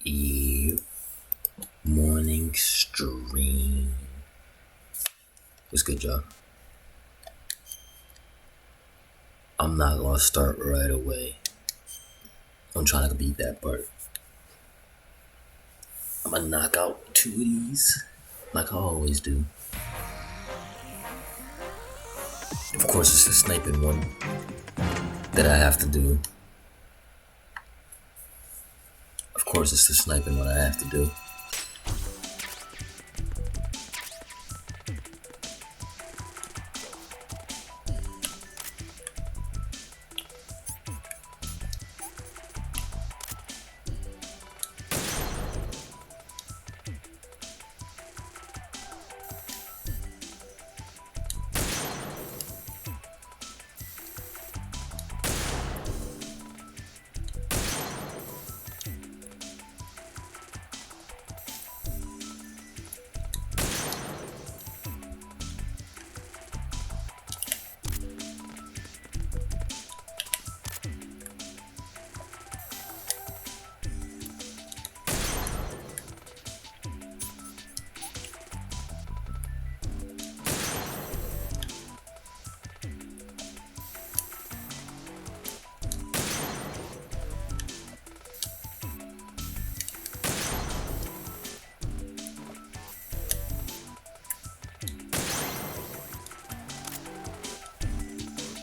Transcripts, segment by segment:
You morning stream. What's good, y'all? I'm not gonna start right away. I'm trying to beat that part. I'm gonna knock out two of these, like I always do. Of course, it's the sniping one that I have to do. Of course, it's the sniping one I have to do.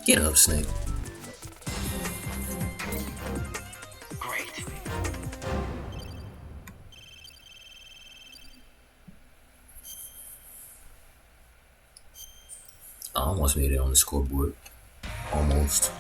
Get up, Snake. I almost made it on the scoreboard. Almost.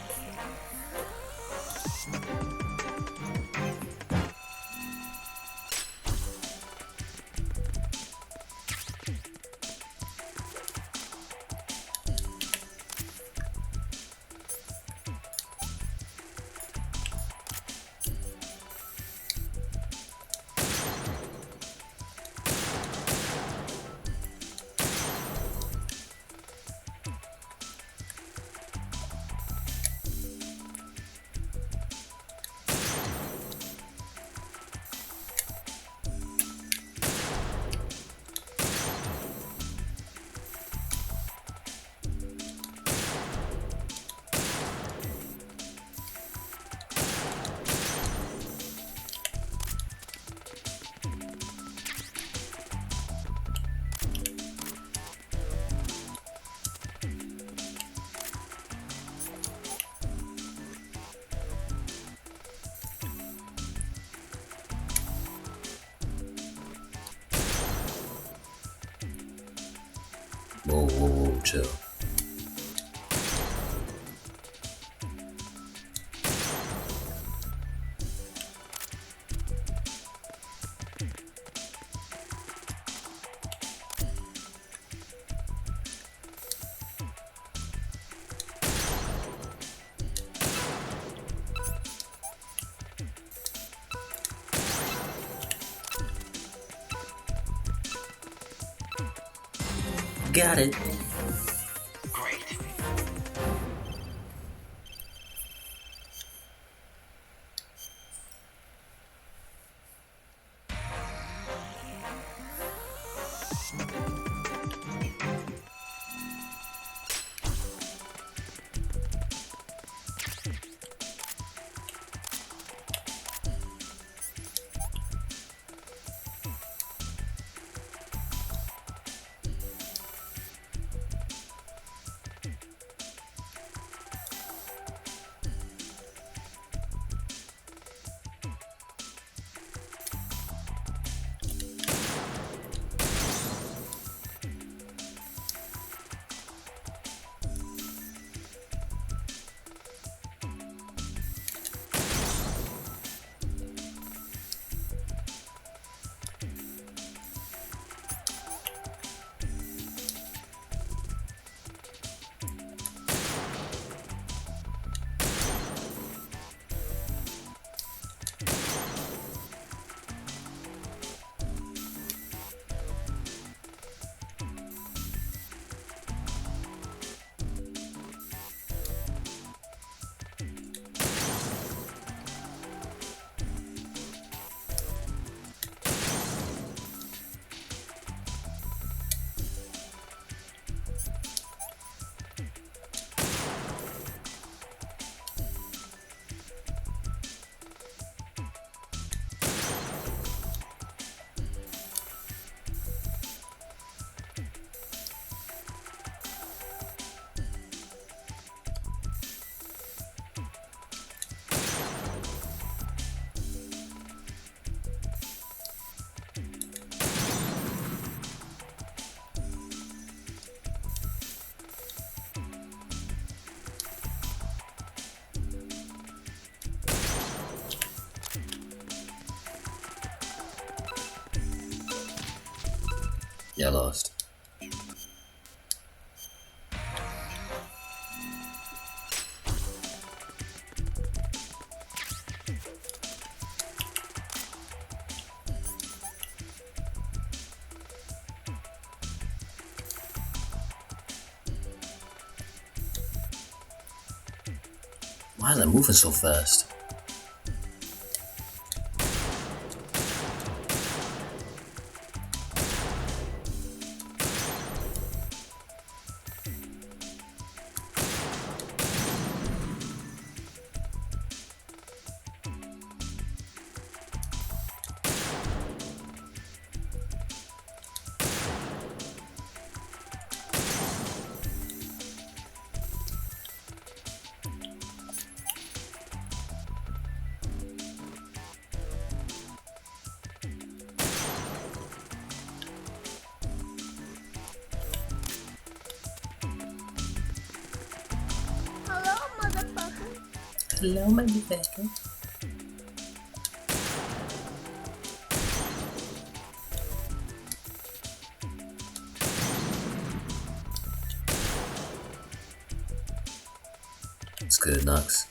Whoa, chill. Got it. Yeah, I lost. Why is it moving so fast? Hello, motherfucker. Hello, motherfucker. It's good, Knox.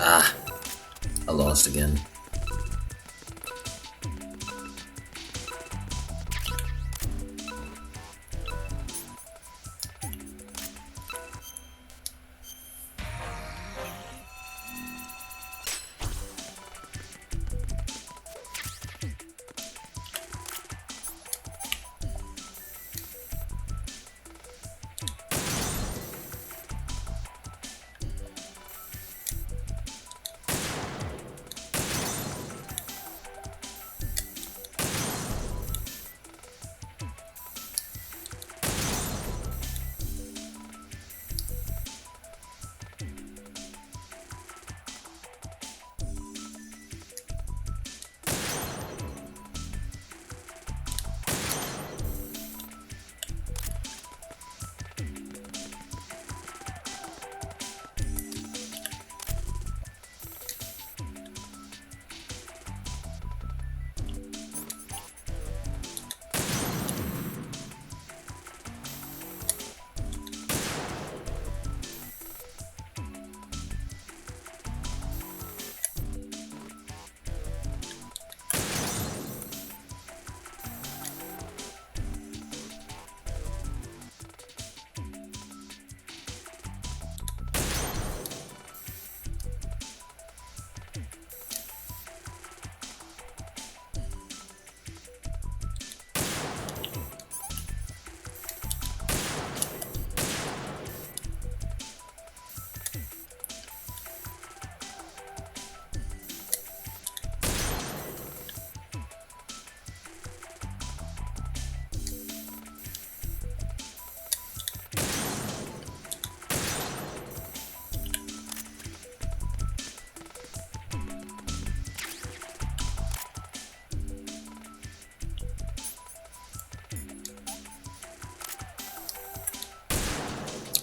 Ah, I lost again.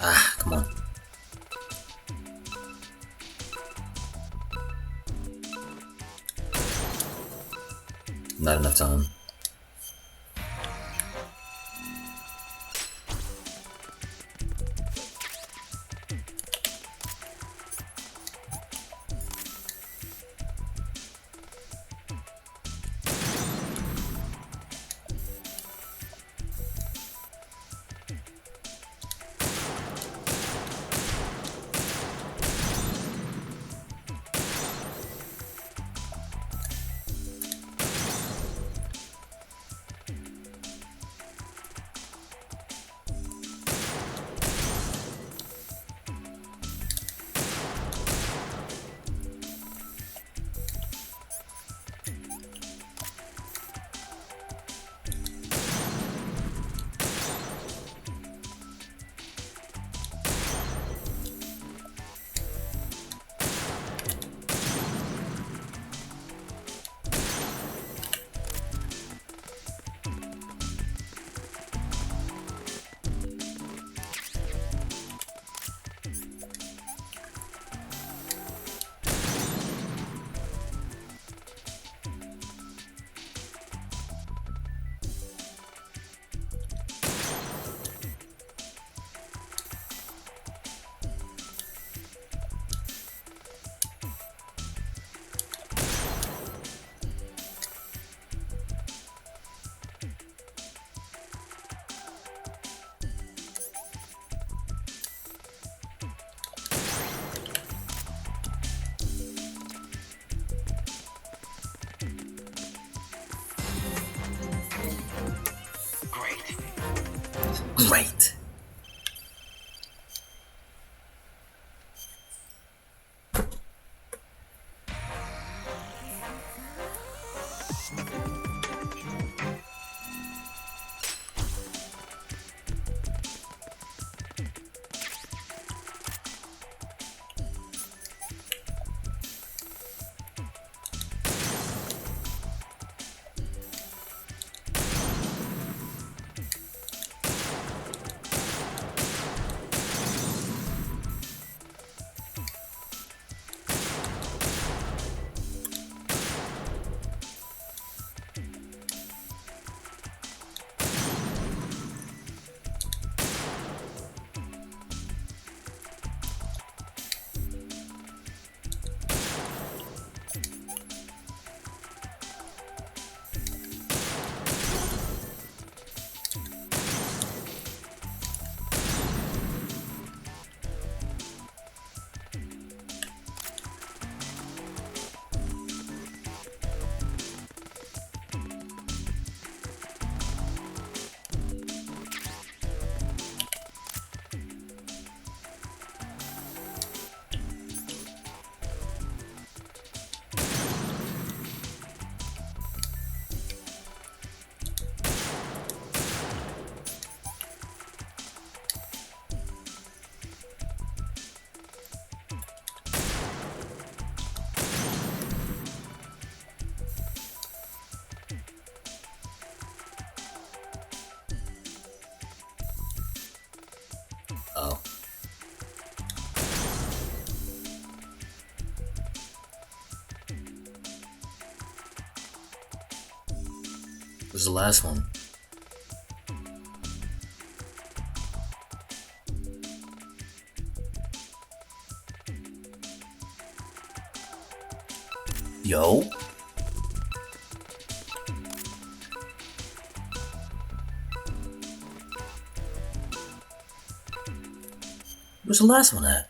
Ah, come on. Not enough time. Great. Oh. Where's the last one? Yo? Where's the last one at?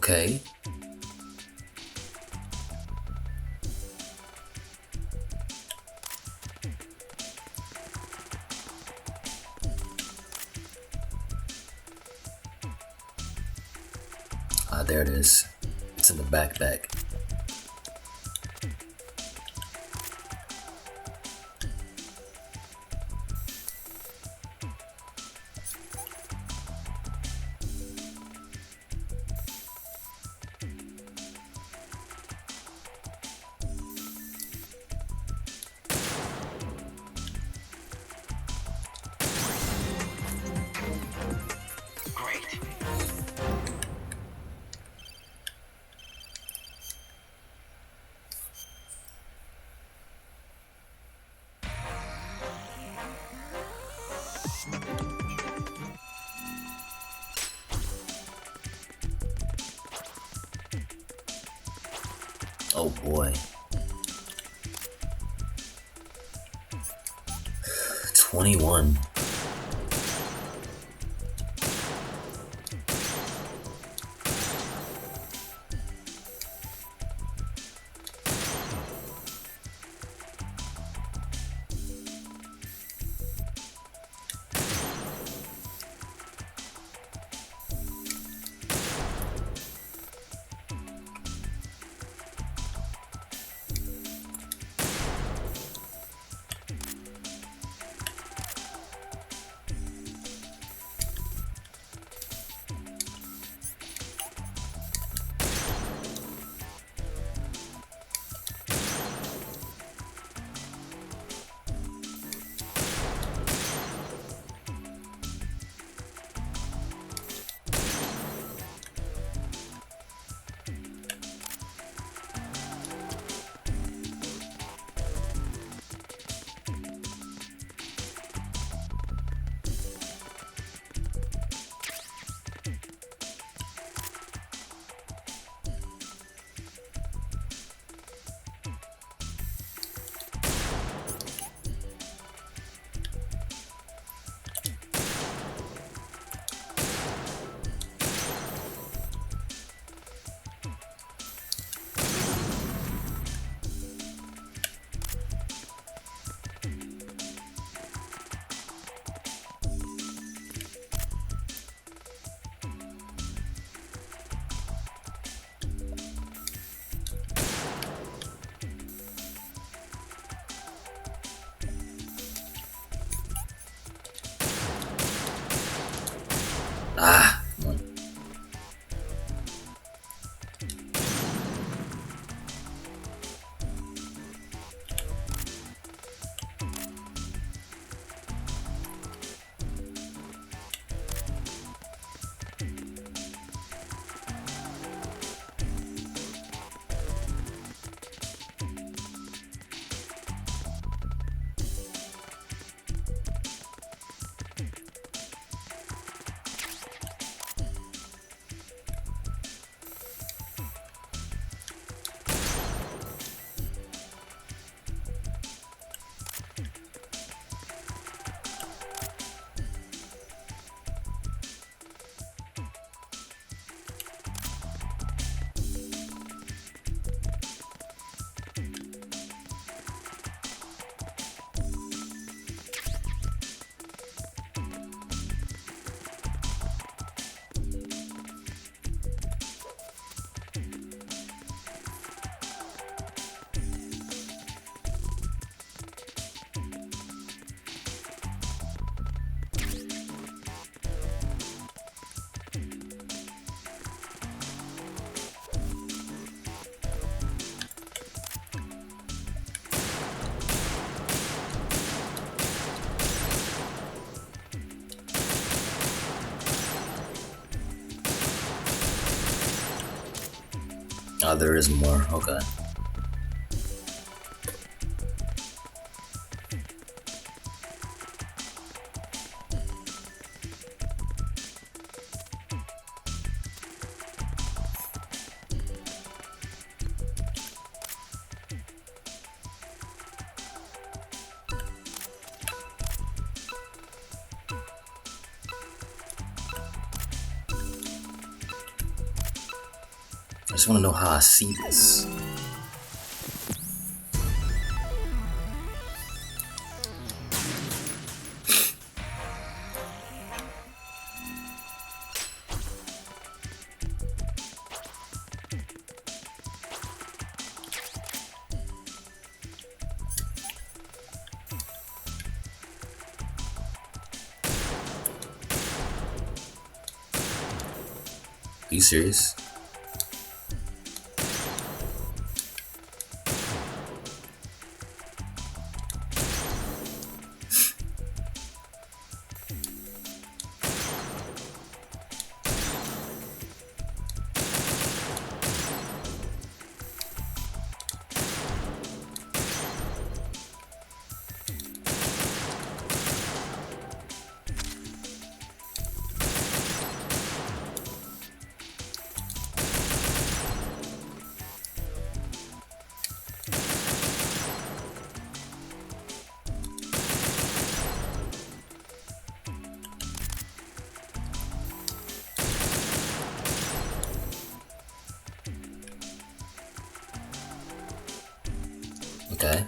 Okay. Ah, there it is. It's in the backpack. Oh boy. 21. Ah, come on. Ah, there is more. Okay. just want to know how I see this. Are you serious? Okay.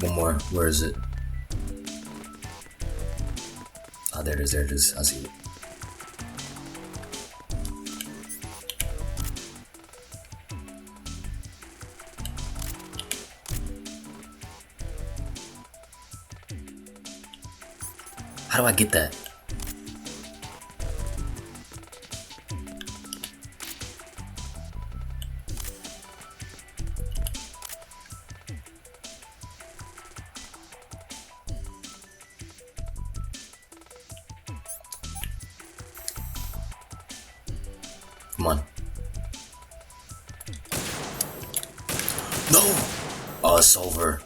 One more. Where is it? Ah, there it is. There it is. I see it. How do I get that? Come on. No! Oh, it's over.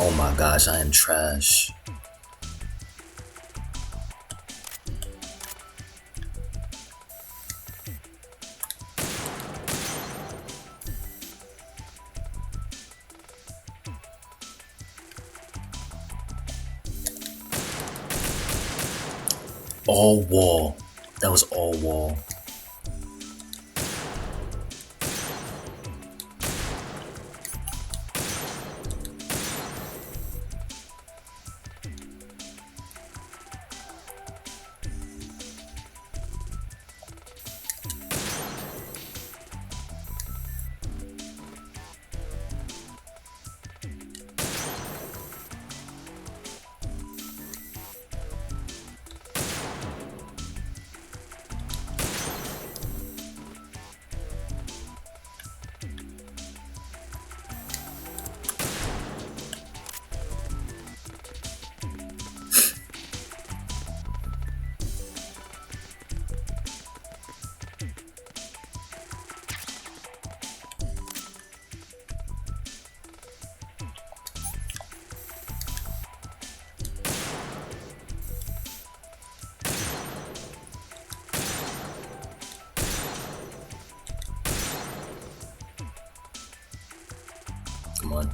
Oh my gosh, I am trash. All wall. That was all wall. Come on.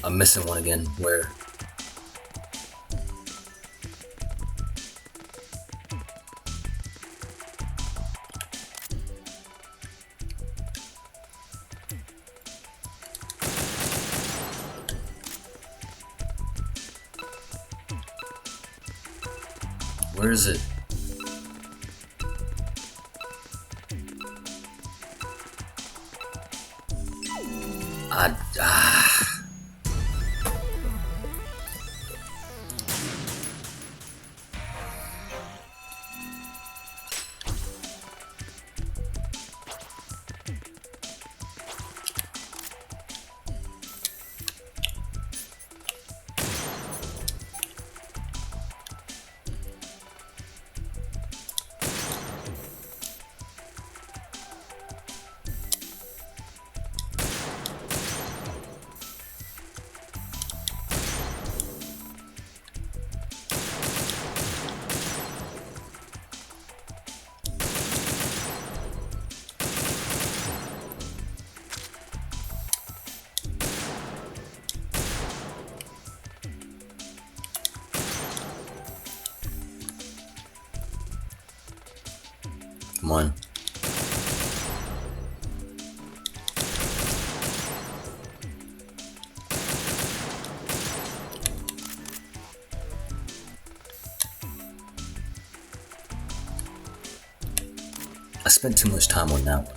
I'm missing one again. Where? Where is it? Ah. Come on. I spent too much time on that one.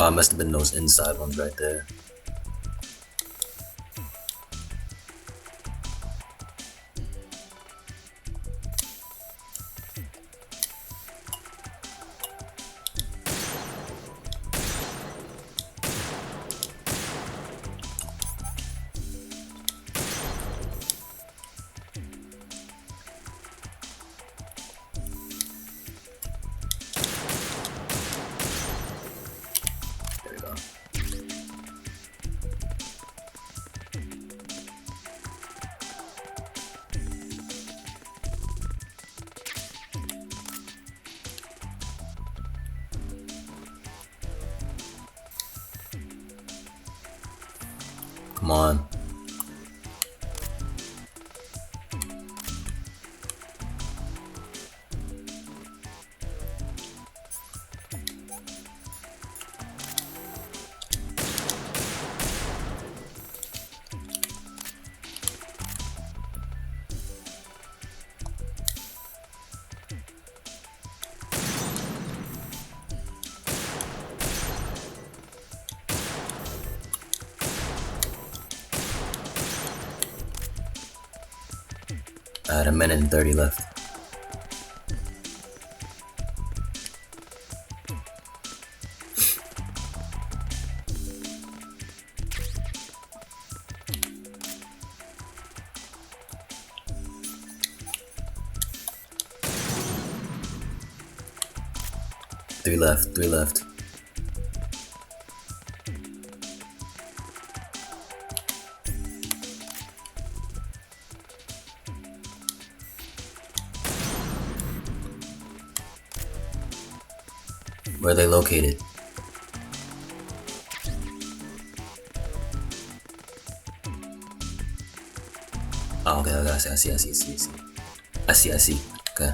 Oh, it must have been those inside ones right there. There we go. Come on. I had 1:30 left. Three left. Where are they located? Oh, okay, I see. I see. Okay.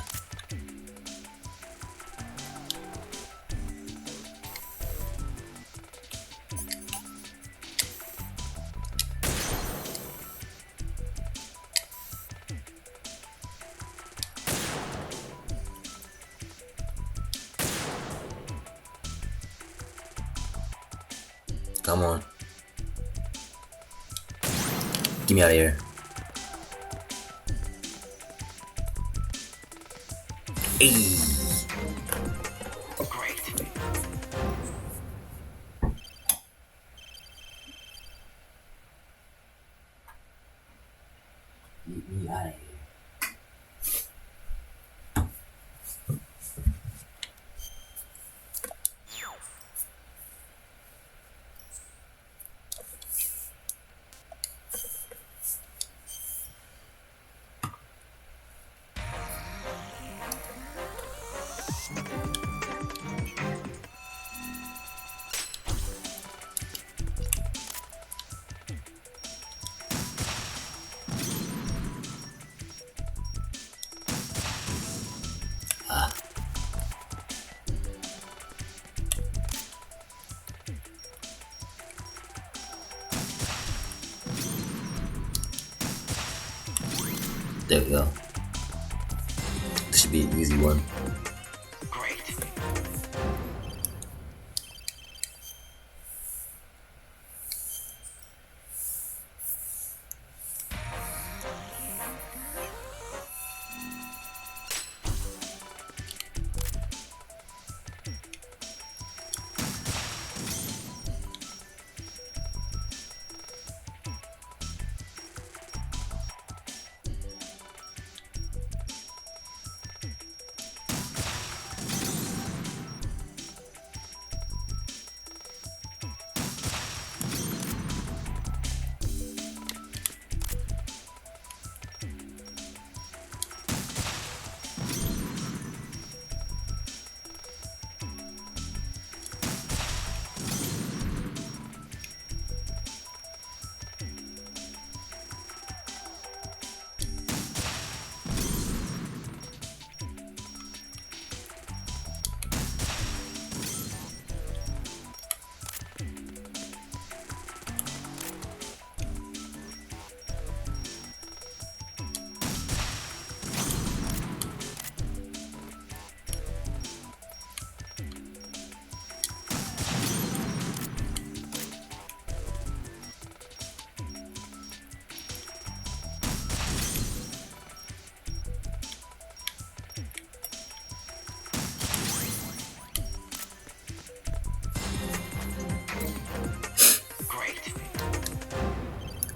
Come on. Get me out of here. Hey. Get me out of here. There we go. This should be an easy one.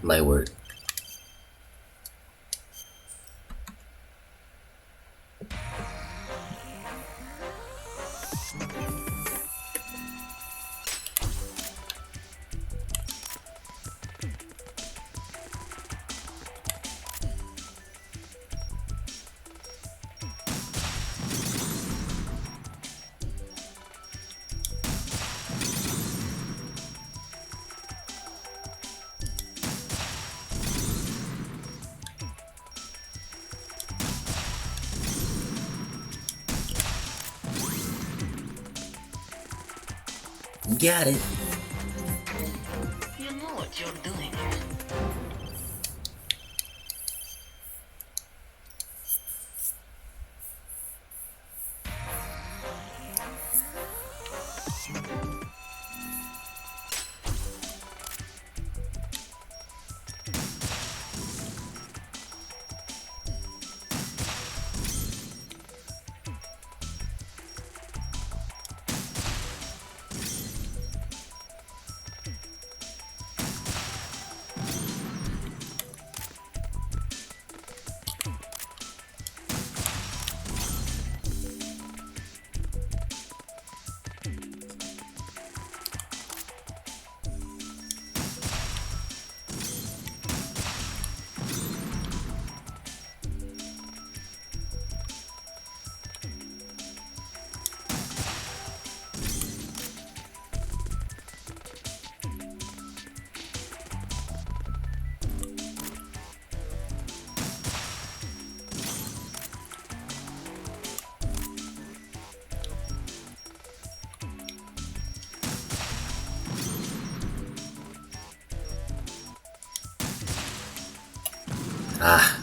Light work. Got it. You know what you're doing here. Ah.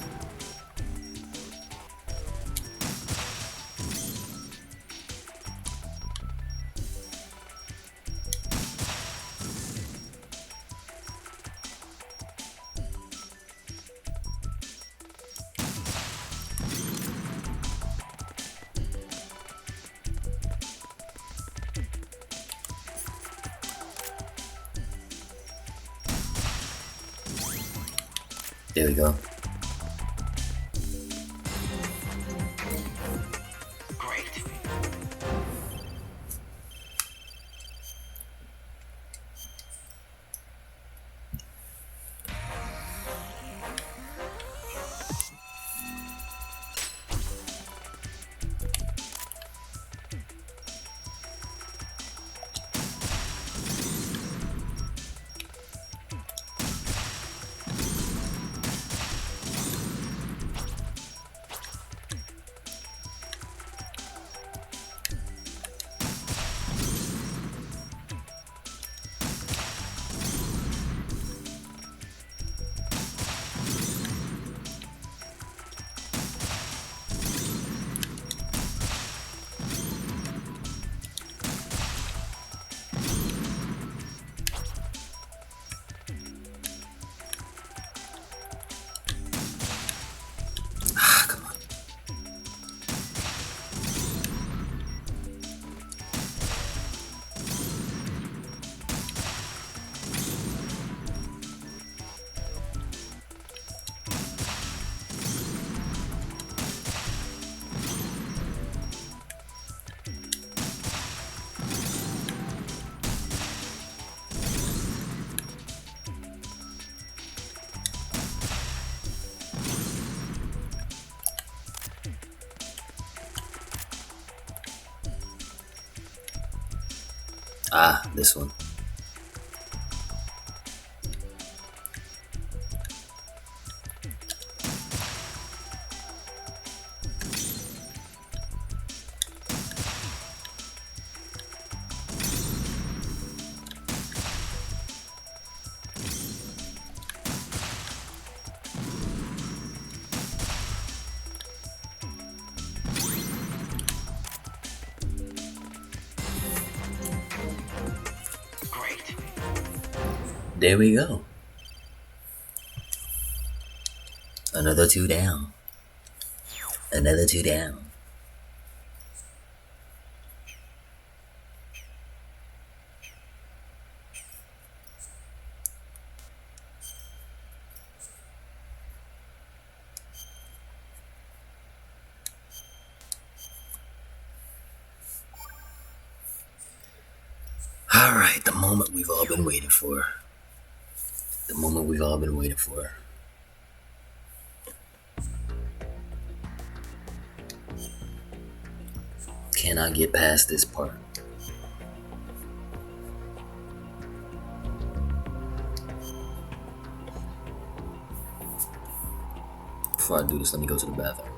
There we go. Great. Ah, come on. Ah, this one. Great. There we go. Another 2 down. Another 2 down. Alright, the moment we've all been waiting for. The moment we've all been waiting for. Can I get past this part? Before I do this, let me go to the bathroom.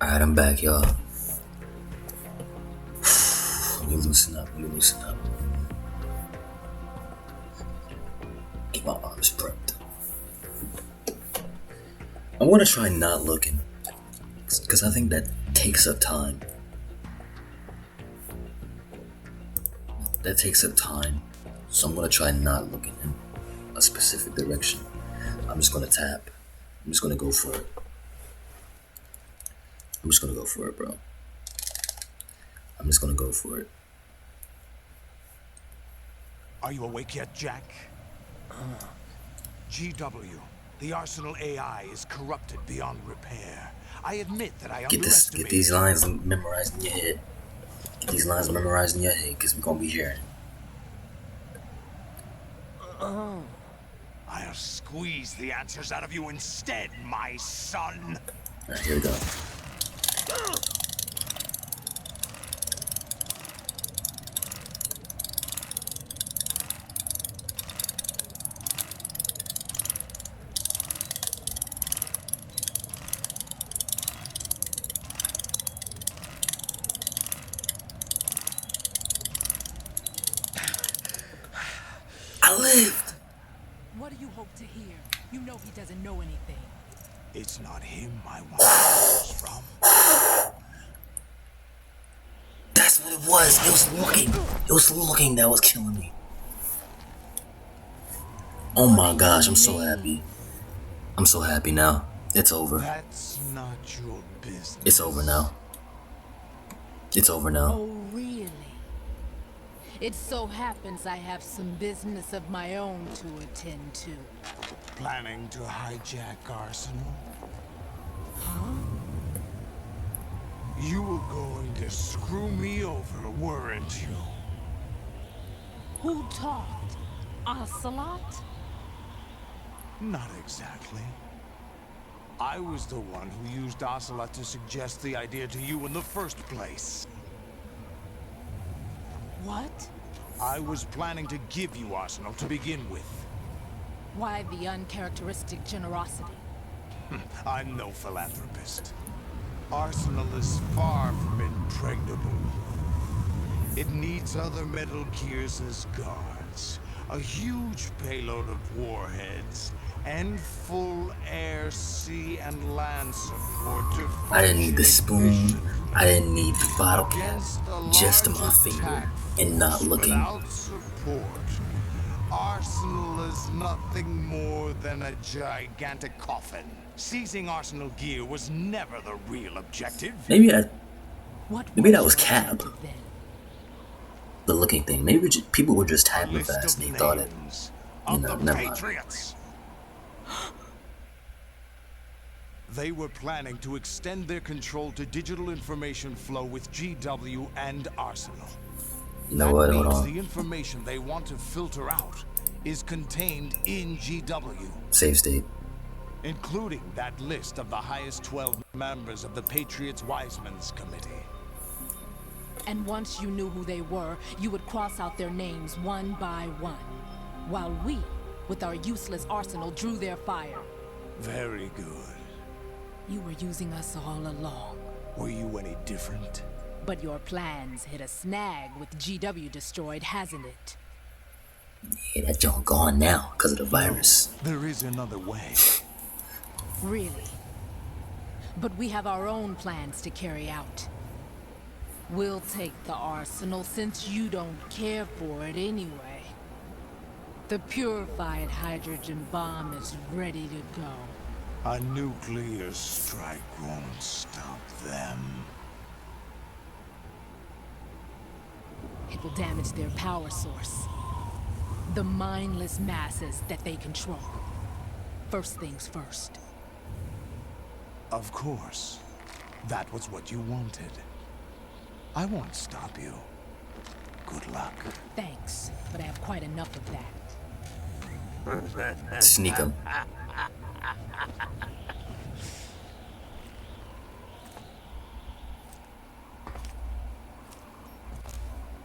Alright, I'm back, y'all. Let me loosen up. Get my arms prepped. I'm gonna try not looking, because I think that takes up time. So I'm gonna try not looking in a specific direction. I'm just gonna tap. I'm just gonna go for it. Bro. I'm just gonna go for it. Are you awake yet, Jack? GW, the Arsenal AI is corrupted beyond repair. I admit that I underestimated... Get these lines memorized in your head. Because we're gonna be hearing. I'll squeeze the answers out of you instead, my son. Alright, here we go. I lived! What do you hope to hear? You know he doesn't know anything. It's not him I want answers from. That's what it was. It was looking that was killing me. Oh my gosh, I'm so happy. I'm so happy now. It's over. That's not your business. It's over now. Oh, really? It so happens I have some business of my own to attend to. Planning to hijack Arsenal? Huh? You were going to screw me over, weren't you? Who talked? Ocelot? Not exactly. I was the one who used Ocelot to suggest the idea to you in the first place. What? I was planning to give you Arsenal to begin with. Why the uncharacteristic generosity? I'm no philanthropist. Arsenal is far from impregnable. It needs other Metal Gears as guards, a huge payload of warheads, and full air, sea, and land support to I didn't need the spoon. I didn't need the bottle cap. Just my finger and not looking. Without support, Arsenal is nothing more than a gigantic coffin. Seizing Arsenal gear was never the real objective. Maybe that was your Cap. objective then? The looking thing. Maybe people were just tapping List fast of and they thought it. names You of know, the never mind. Patriots. They were planning to extend their control to digital information flow with GW and Arsenal. You know what? Hold That means on. the information they want to filter out is contained in GW, Save state. including that list of the highest 12 members of the Patriots Wiseman's Committee. And once you knew who they were, you would cross out their names one by one. While we, with our useless arsenal, drew their fire. Very good. You were using us all along. Were you any different? But your plans hit a snag with GW destroyed, hasn't it? Yeah, that junk gone now because of the virus. There is another way. Really? But we have our own plans to carry out. We'll take the arsenal since you don't care for it anyway. The purified hydrogen bomb is ready to go. A nuclear strike won't stop them. It will damage their power source. The mindless masses that they control. First things first. Of course. That was what you wanted. I won't stop you. Good luck. Thanks, but I have quite enough of that. Sneak 'em.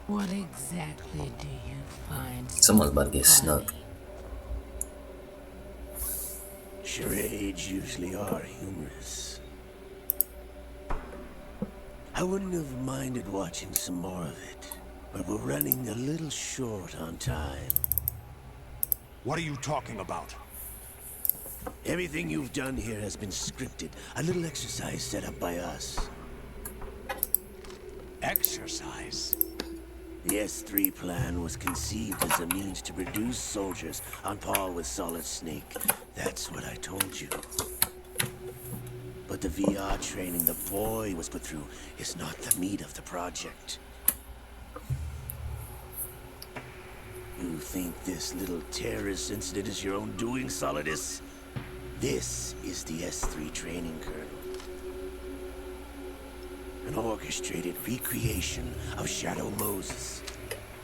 What exactly do you find Someone's about to get funny? snuck. Charades usually are humorous. I wouldn't have minded watching some more of it, but we're running a little short on time. What are you talking about? Everything you've done here has been scripted. A little exercise set up by us. Exercise? The S3 plan was conceived as a means to produce soldiers on par with Solid Snake. That's what I told you. But the VR training the boy was put through is not the meat of the project. You think this little terrorist incident is your own doing, Solidus? This is the S3 training kernel. An orchestrated recreation of Shadow Moses.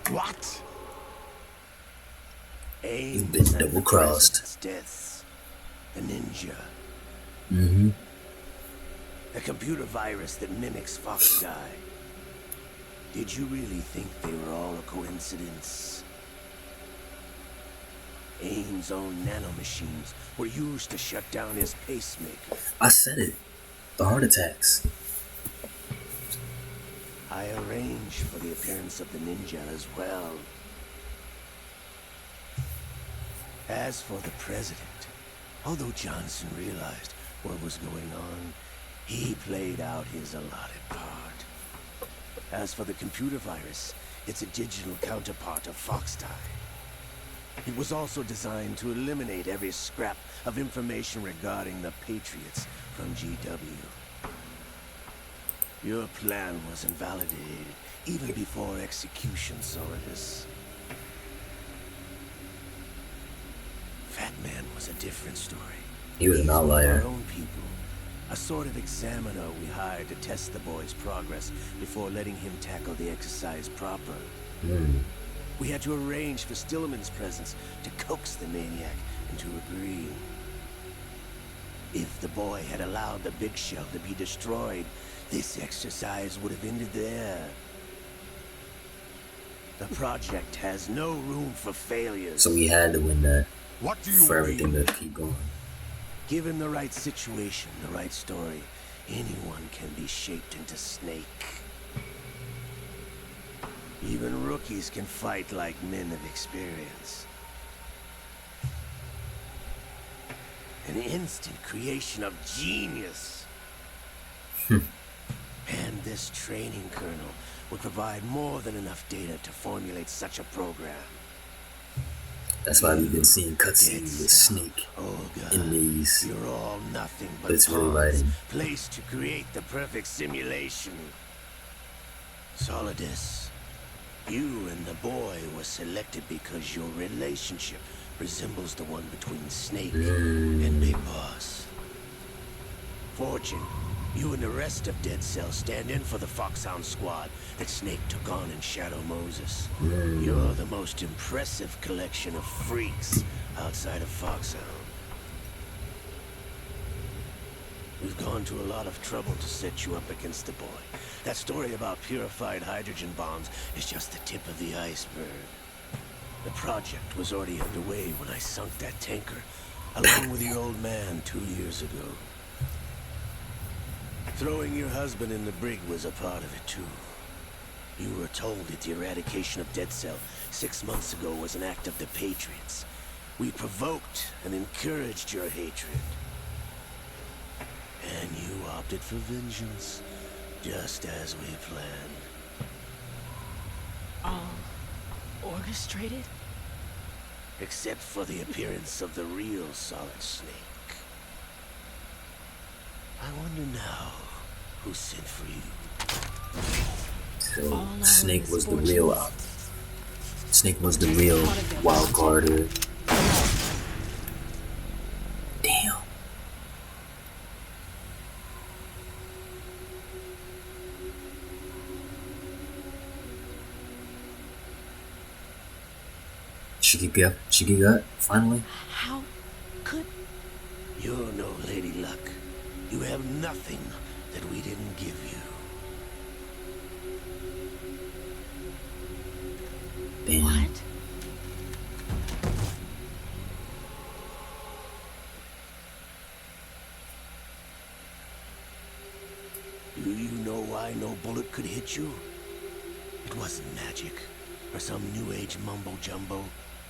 What? You've been double-crossed. Deaths. The ninja. Mm-hmm. A computer virus that mimics Foxdie. Did you really think they were all a coincidence? AIM's own nanomachines were used to shut down his pacemaker. I said it. The heart attacks. I arranged for the appearance of the ninja as well. As for the president, although Johnson realized what was going on, he played out his allotted part. As for the computer virus, it's a digital counterpart of Foxdie. It was also designed to eliminate every scrap of information regarding the Patriots from GW. Your plan was invalidated even before execution, Solidus. Fat Man was a different story. He was an outlier. Our own people. A sort of examiner we hired to test the boy's progress before letting him tackle the exercise proper. We had to arrange for Stillman's presence to coax the maniac into agreeing. If the boy had allowed the big shell to be destroyed, this exercise would have ended there. The project has no room for failures. So we had to win that What do you for everything mean? to keep going. Given the right situation, the right story, anyone can be shaped into Snake. Even rookies can fight like men of experience. An instant creation of genius. And this training kernel would provide more than enough data to formulate such a program. That's why we've been seeing cutscenes with Snake Olga, in these. you're all nothing but But it's really pawns writing. placed to create the perfect simulation. Solidus, you and the boy were selected because your relationship resembles the one between Snake and Big Boss. Fortune, you and the rest of Dead Cell stand in for the Foxhound squad that Snake took on in Shadow Moses. You're the most impressive collection of freaks outside of Foxhound. We've gone to a lot of trouble to set you up against the boy. That story about purified hydrogen bombs is just the tip of the iceberg. The project was already underway when I sunk that tanker, along with your old man 2 years ago. Throwing your husband in the brig was a part of it too. You were told that the eradication of Dead Cell 6 months ago was an act of the Patriots. We provoked and encouraged your hatred. And you opted for vengeance, just as we planned. All orchestrated? Except for the appearance of the real Solid Snake. I wonder now who sent for you. So Snake was the real Snake was the real wild carder. Damn. Shikiga, finally. How could... You're no Lady Luck. You have nothing that we didn't give you. Damn. What? Do you know why Noble weren't you? It wasn't magic, or some new age mumbo-jumbo.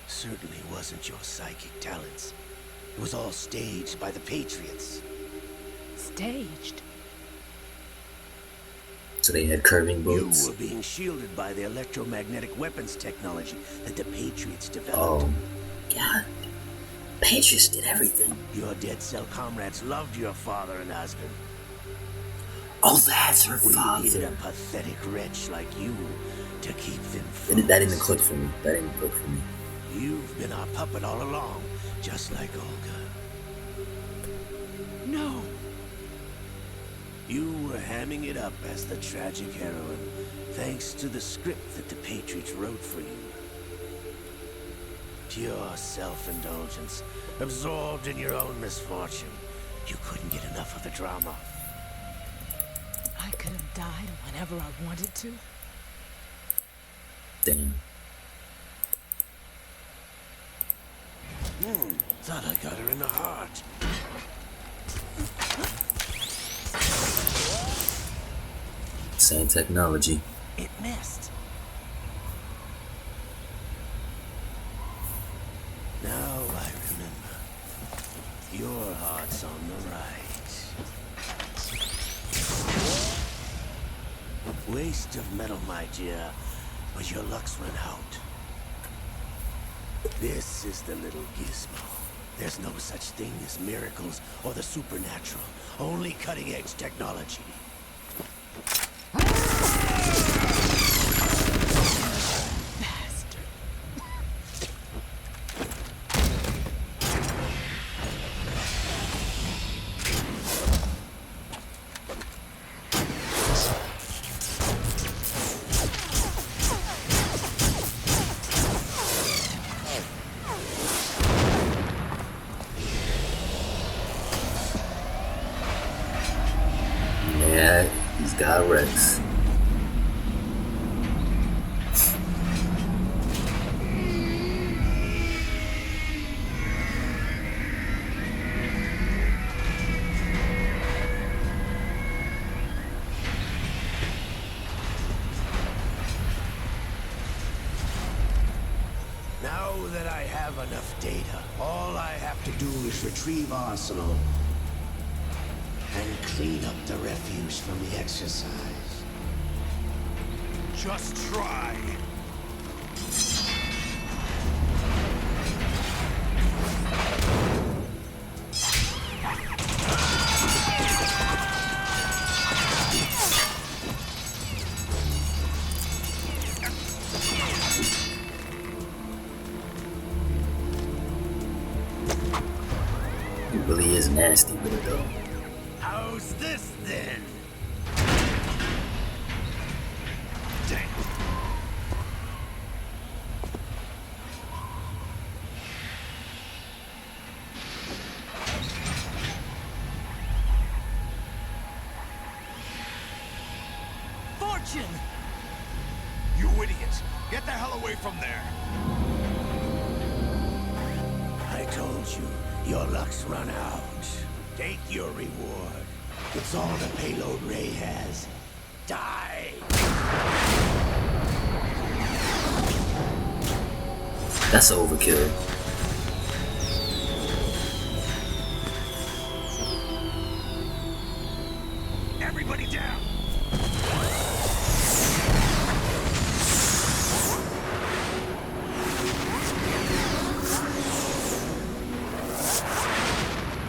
Certainly wasn't your psychic talents. It was all staged by the Patriots. Staged? So they had curving You boats. were being shielded by the electromagnetic weapons technology that the Patriots developed. Oh, God. Patriots did everything. Your dead cell comrades loved your father and husband. Oh, that's her We needed a father. pathetic wretch like you to keep them That didn't focused. click for me. That didn't click for me. You've been our puppet all along, just like Olga. No. You were hamming it up as the tragic heroine, thanks to the script that the Patriots wrote for you. Pure self-indulgence, absorbed in your own misfortune. You couldn't get enough of the drama. I could have died whenever I wanted to. Damn. Thought I got her in the heart. Same technology. It missed. Now I remember. Your heart's on the right. Waste of metal, my dear, but your luck's run out. This is the little gizmo. There's no such thing as miracles or the supernatural. Only cutting-edge technology. Bastard. Yeah, he's got Rex. Now that I have enough data, all I have to do is retrieve Arsenal and clean up the refuse from the exercise. Just try. He really is nasty with it though. How's this then? Damn. Fortune! You idiot. Get the hell away from there. I told you, your luck's run out. Take your reward. It's all the payload Ray has. Die! That's overkill. Everybody down.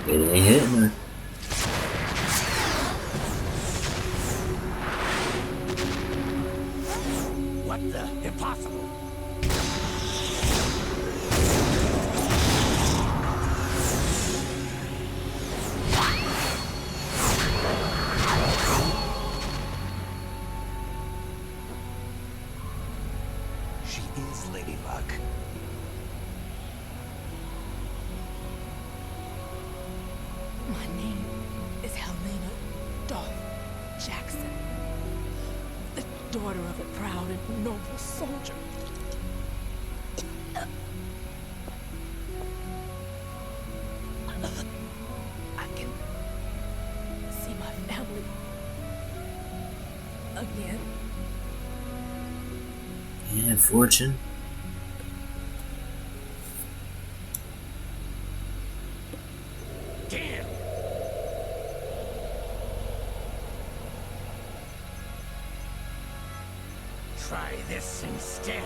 It ain't hitting her. What the? Impossible! She is Lady Luck. My name is Helena Dolph Jackson, the daughter of a proud and noble soldier. I can see my family again. Yeah, Fortune. Damn! Try this instead.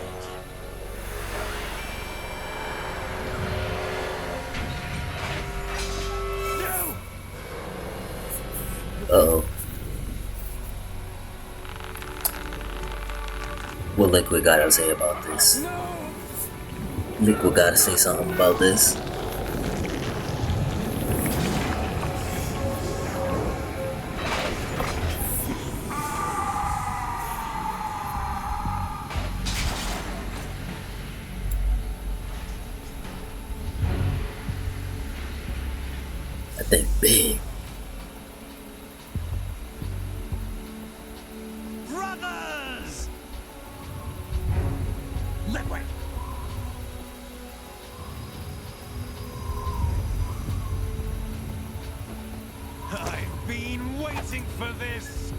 No! Uh-oh. What Liquid gotta say about this? Liquid gotta say something about this. That thing big. Brothers! Liquid! I've been waiting for this!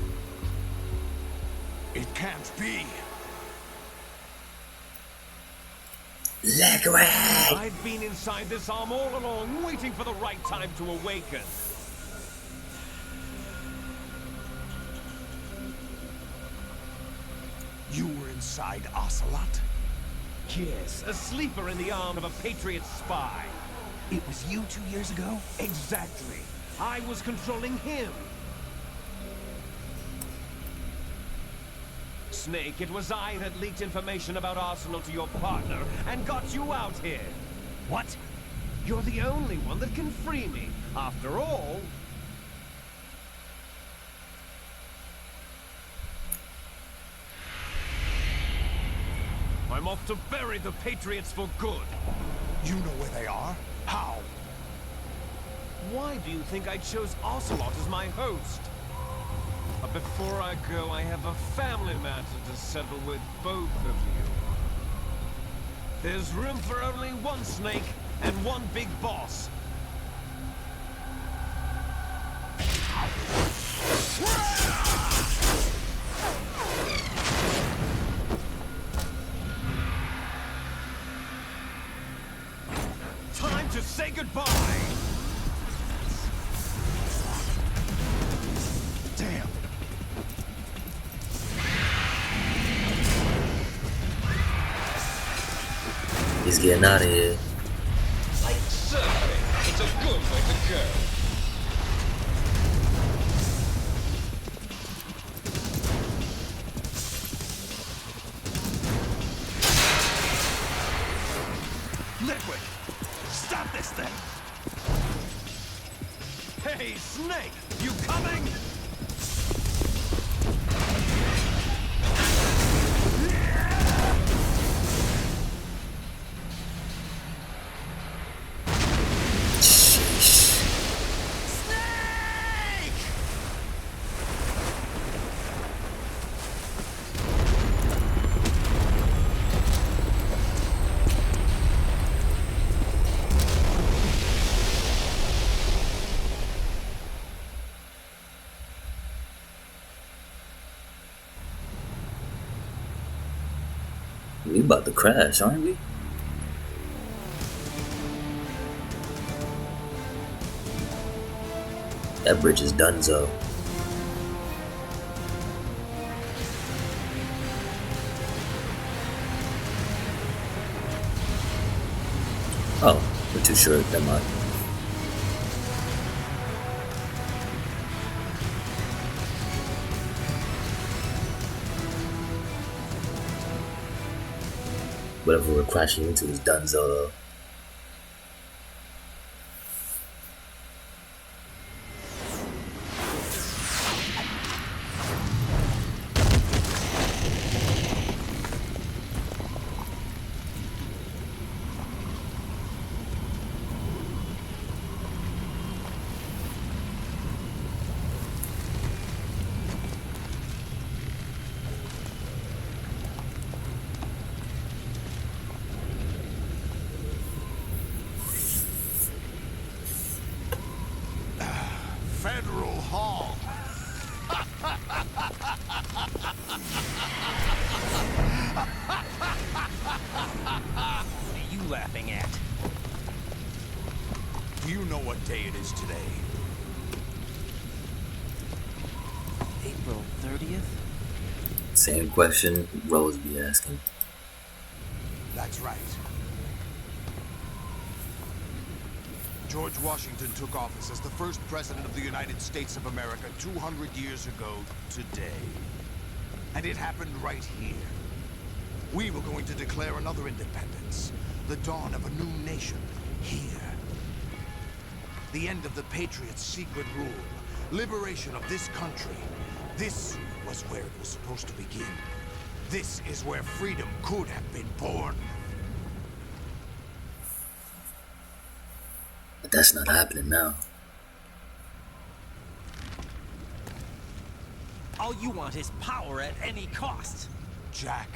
It can't be. Liquid! I've been inside this arm all along, waiting for the right time to awaken. You were inside Ocelot? Yes, a sleeper in the arm of a Patriot spy. It was you 2 years ago? Exactly. I was controlling him. Snake, it was I that leaked information about Arsenal to your partner and got you out here. What? You're the only one that can free me. After all... I'm off to bury the Patriots for good. You know where they are? How? Why do you think I chose Ocelot as my host? But before I go, I have a family matter to settle with both of you. There's room for only one Snake and one big boss. Time to say goodbye! Damn. He's getting out of here. Like surfing, it's a good way to go. Liquid! Stop this thing! Hey, Snake, you coming? Sheesh. We about to crash, aren't we? That bridge is donezo. Oh, we're too short. Never mind. Whatever we're crashing into is donezo though. day it is today? April 30th? Same question Rose be asking. That's right. George Washington took office as the first president of the United States of America 200 years ago today. And it happened right here. We were going to declare another independence. The dawn of a new nation here. The end of the Patriots' secret rule. Liberation of this country. This was where it was supposed to begin. This is where freedom could have been born. But that's not happening now. All you want is power at any cost. Jack,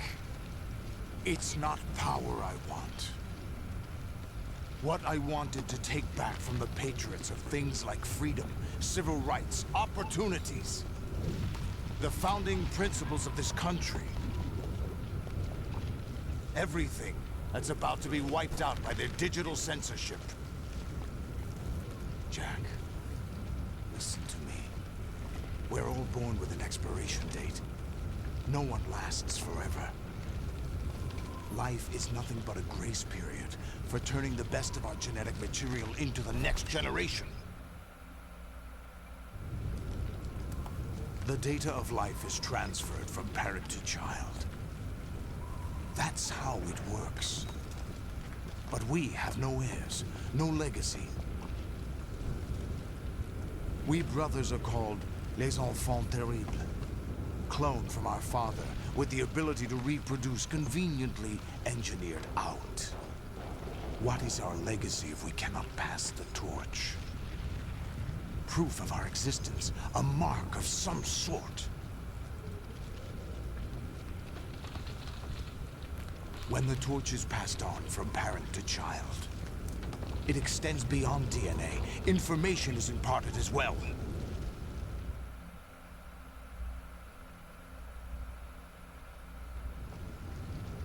it's not power I want. What I wanted to take back from the Patriots are things like freedom, civil rights, opportunities. The founding principles of this country. Everything that's about to be wiped out by their digital censorship. Jack, listen to me. We're all born with an expiration date. No one lasts forever. Life is nothing but a grace period for turning the best of our genetic material into the next generation. The data of life is transferred from parent to child. That's how it works. But we have no heirs, no legacy. We brothers are called les enfants terribles. Cloned from our father, with the ability to reproduce conveniently engineered out. What is our legacy if we cannot pass the torch? Proof of our existence, a mark of some sort. When the torch is passed on from parent to child, it extends beyond DNA. Information is imparted as well.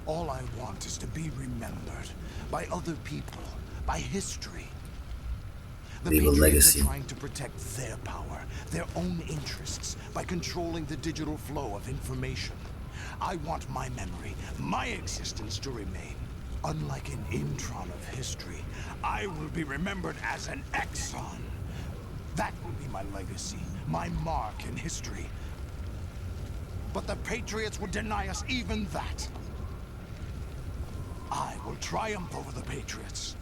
All I want is to be remembered by other people, by history. The Leave a Patriots legacy. are trying to protect their power, their own interests, by controlling the digital flow of information. I want my memory, my existence to remain. Unlike an intron of history, I will be remembered as an exon. That will be my legacy, my mark in history. But the Patriots would deny us even that. I will triumph over the Patriots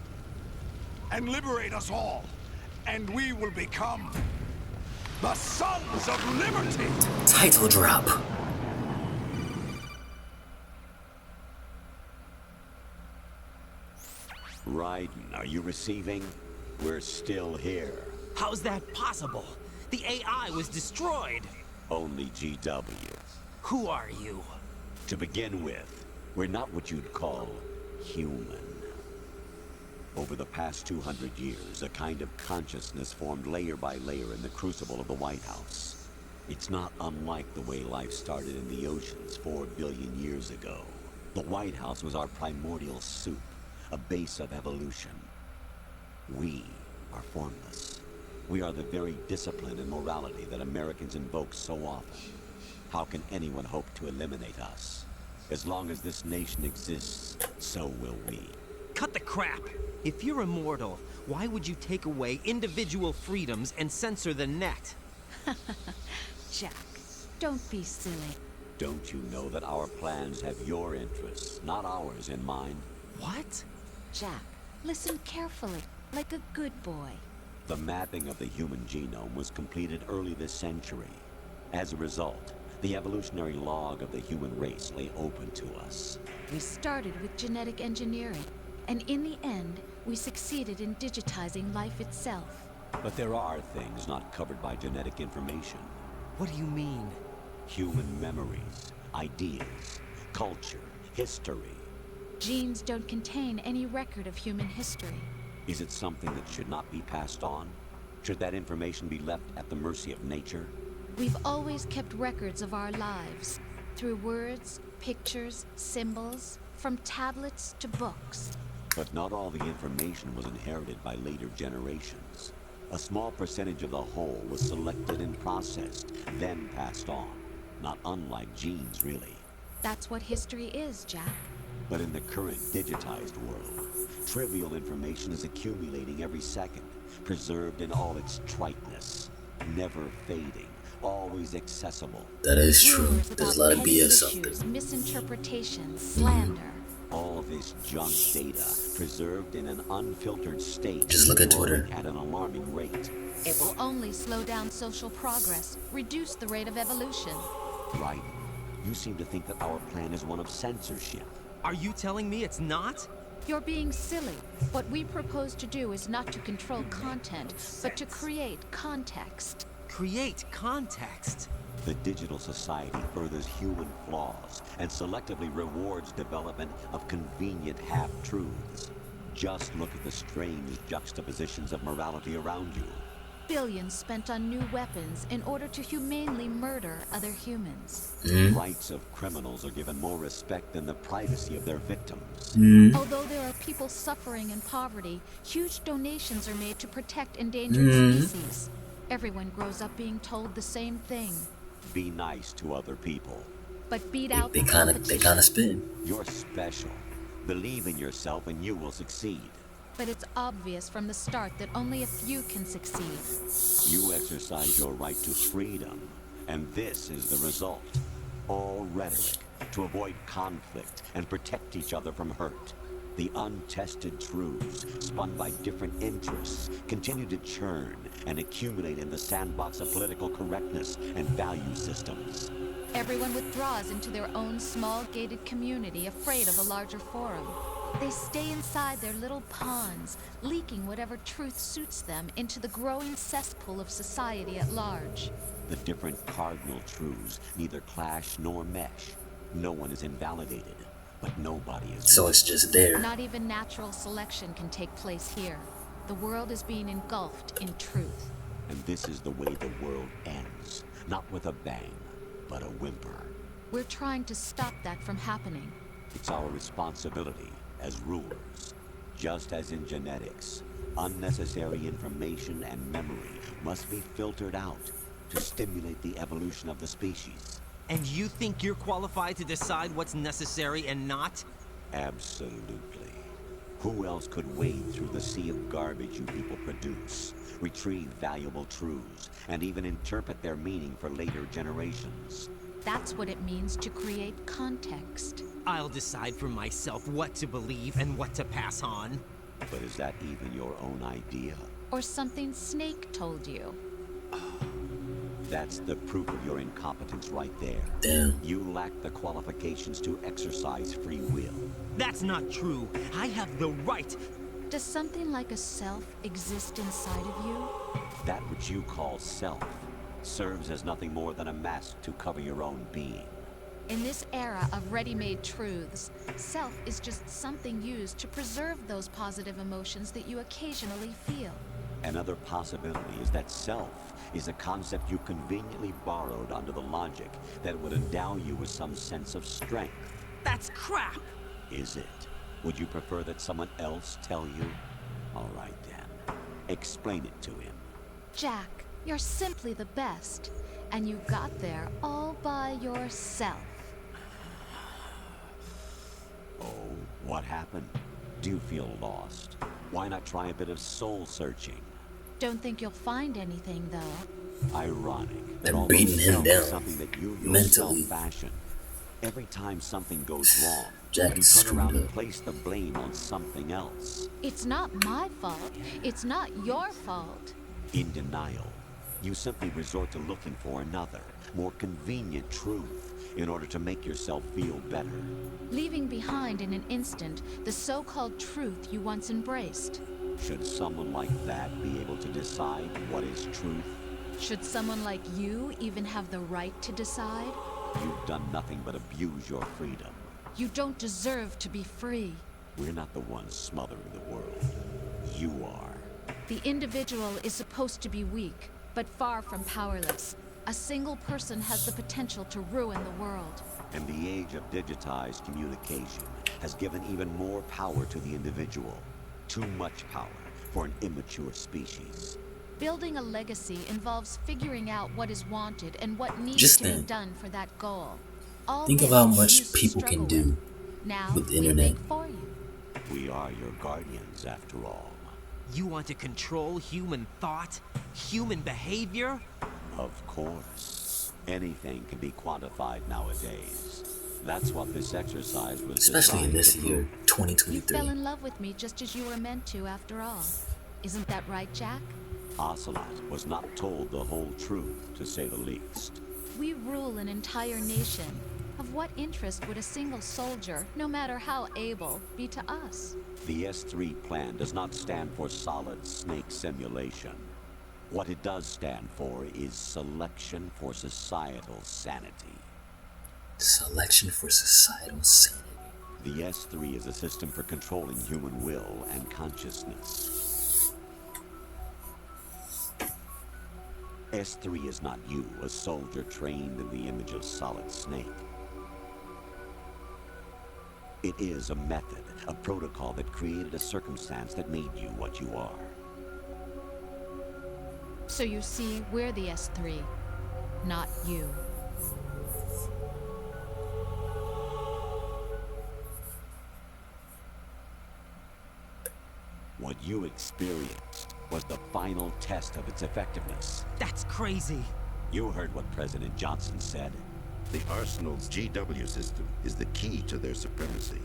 and liberate us all, and we will become the Sons of Liberty! Title drop. Raiden, are you receiving? We're still here. How's that possible? The AI was destroyed. Only GW. Who are you? To begin with, we're not what you'd call human. Over the past 200 years, a kind of consciousness formed layer by layer in the crucible of the White House. It's not unlike the way life started in the oceans 4 billion years ago. The White House was our primordial soup, a base of evolution. We are formless. We are the very discipline and morality that Americans invoke so often. How can anyone hope to eliminate us? As long as this nation exists, so will we. Cut the crap! If you're immortal, why would you take away individual freedoms and censor the net? Jack, don't be silly. Don't you know that our plans have your interests, not ours, in mind? What? Jack, listen carefully, like a good boy. The mapping of the human genome was completed early this century. As a result, the evolutionary log of the human race lay open to us. We started with genetic engineering, and in the end, we succeeded in digitizing life itself. But there are things not covered by genetic information. What do you mean? Human memories, ideas, culture, history. Genes don't contain any record of human history. Is it something that should not be passed on? Should that information be left at the mercy of nature? We've always kept records of our lives, through words, pictures, symbols, from tablets to books. But not all the information was inherited by later generations. A small percentage of the whole was selected and processed, then passed on. Not unlike genes, really. That's what history is, Jack. But in the current digitized world, trivial information is accumulating every second, preserved in all its triteness, never fading, always accessible. That is true. Rumors There's about a lot of petty BS out issues, there. misinterpretations, slander. All this junk data, preserved in an unfiltered state, Just look at Twitter. growing at an alarming rate. It will only slow down social progress, reduce the rate of evolution. Right. You seem to think that our plan is one of censorship. Are you telling me it's not? You're being silly. What we propose to do is not to control content, but to create context. Create context. The digital society furthers human flaws and selectively rewards development of convenient half-truths. Just look at the strange juxtapositions of morality around you. Billions spent on new weapons in order to humanely murder other humans. The rights of criminals are given more respect than the privacy of their victims. Although there are people suffering in poverty, huge donations are made to protect endangered species. Everyone grows up being told the same thing. Be nice to other people. But beat out They the kind competition. of spin. You're special. Believe in yourself and you will succeed. But it's obvious from the start that only a few can succeed. You exercise your right to freedom, and this is the result. All rhetoric to avoid conflict and protect each other from hurt. The untested truths, spun by different interests, continue to churn and accumulate in the sandbox of political correctness and value systems. Everyone withdraws into their own small gated community, afraid of a larger forum. They stay inside their little ponds, leaking whatever truth suits them into the growing cesspool of society at large. The different cardinal truths neither clash nor mesh. No one is invalidated, but nobody is. So it's just there. Not even natural selection can take place here. The world is being engulfed in truth. And this is the way the world ends. Not with a bang, but a whimper. We're trying to stop that from happening. It's our responsibility as rulers. Just as in genetics, unnecessary information and memory must be filtered out to stimulate the evolution of the species. And you think you're qualified to decide what's necessary and not? Absolutely. Who else could wade through the sea of garbage you people produce, retrieve valuable truths, and even interpret their meaning for later generations? That's what it means to create context. I'll decide for myself what to believe and what to pass on. But is that even your own idea? Or something Snake told you. That's the proof of your incompetence right there. Damn. You lack the qualifications to exercise free will. That's not true. I have the right. Does something like a self exist inside of you? That which you call self serves as nothing more than a mask to cover your own being. In this era of ready-made truths, self is just something used to preserve those positive emotions that you occasionally feel. Another possibility is that self is a concept you conveniently borrowed under the logic that would endow you with some sense of strength. That's crap. Is it? Would you prefer that someone else tell you? All right then. Explain it to him. Jack, you're simply the best. And you got there all by yourself. Oh, what happened? Do you feel lost? Why not try a bit of soul searching? Don't think you'll find anything, though. Ironic. They're that all beating those him self is down something that you mentally. yourself fashion. Every time something goes wrong, Jack you is turn around screwed and up. place the blame on something else. It's not my fault. It's not your fault. In denial, you simply resort to looking for another, more convenient truth in order to make yourself feel better. Leaving behind in an instant the so-called truth you once embraced. Should someone like that be able to decide what is truth? Should someone like you even have the right to decide? You've done nothing but abuse your freedom. You don't deserve to be free. We're not the ones smothering the world. You are. The individual is supposed to be weak, but far from powerless. A single person has the potential to ruin the world. And the age of digitized communication has given even more power to the individual. Too much power for an immature species. Building a legacy involves figuring out what is wanted and what needs Just to think. be done for that goal. All Think of this how you much used to people can struggle do with. Now with the we internet. make for you. We are your guardians, after all. You want to control human thought? Human behavior? Of course. Anything can be quantified nowadays. That's what this exercise was Especially in designed this to year, prove. You 2023. fell in love with me just as you were meant to, after all. Isn't that right, Jack? Ocelot was not told the whole truth, to say the least. We rule an entire nation. Of what interest would a single soldier, no matter how able, be to us? The S3 plan does not stand for solid snake simulation. What it does stand for is selection for societal sanity. Selection for societal sanity. The S3 is a system for controlling human will and consciousness. S3 is not you, a soldier trained in the image of Solid Snake. It is a method, a protocol that created a circumstance that made you what you are. So you see, we're the S3, not you. What you experienced was the final test of its effectiveness. That's crazy. You heard what President Johnson said. The Arsenal's GW system is the key to their supremacy.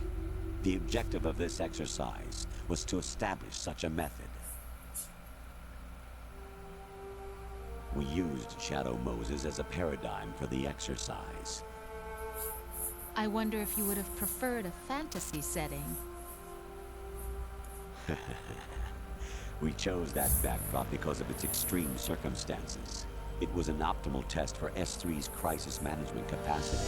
The objective of this exercise was to establish such a method. We used Shadow Moses as a paradigm for the exercise. I wonder if you would have preferred a fantasy setting. We chose that backdrop because of its extreme circumstances. It was an optimal test for S3's crisis management capacity.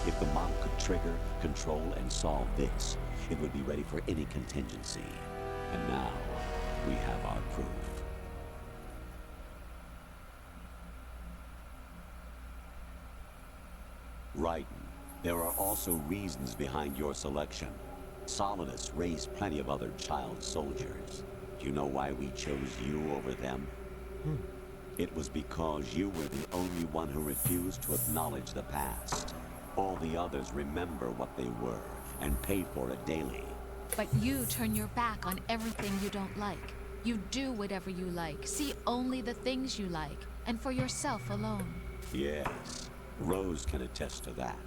If the model could trigger, control, and solve this, it would be ready for any contingency. And now, we have our proof. Raiden, there are also reasons behind your selection. Solidus raised plenty of other child soldiers. Do you know why we chose you over them? It was because you were the only one who refused to acknowledge the past. All the others remember what they were and pay for it daily. But you turn your back on everything you don't like. You do whatever you like, see only the things you like, and for yourself alone. Yes, Rose can attest to that.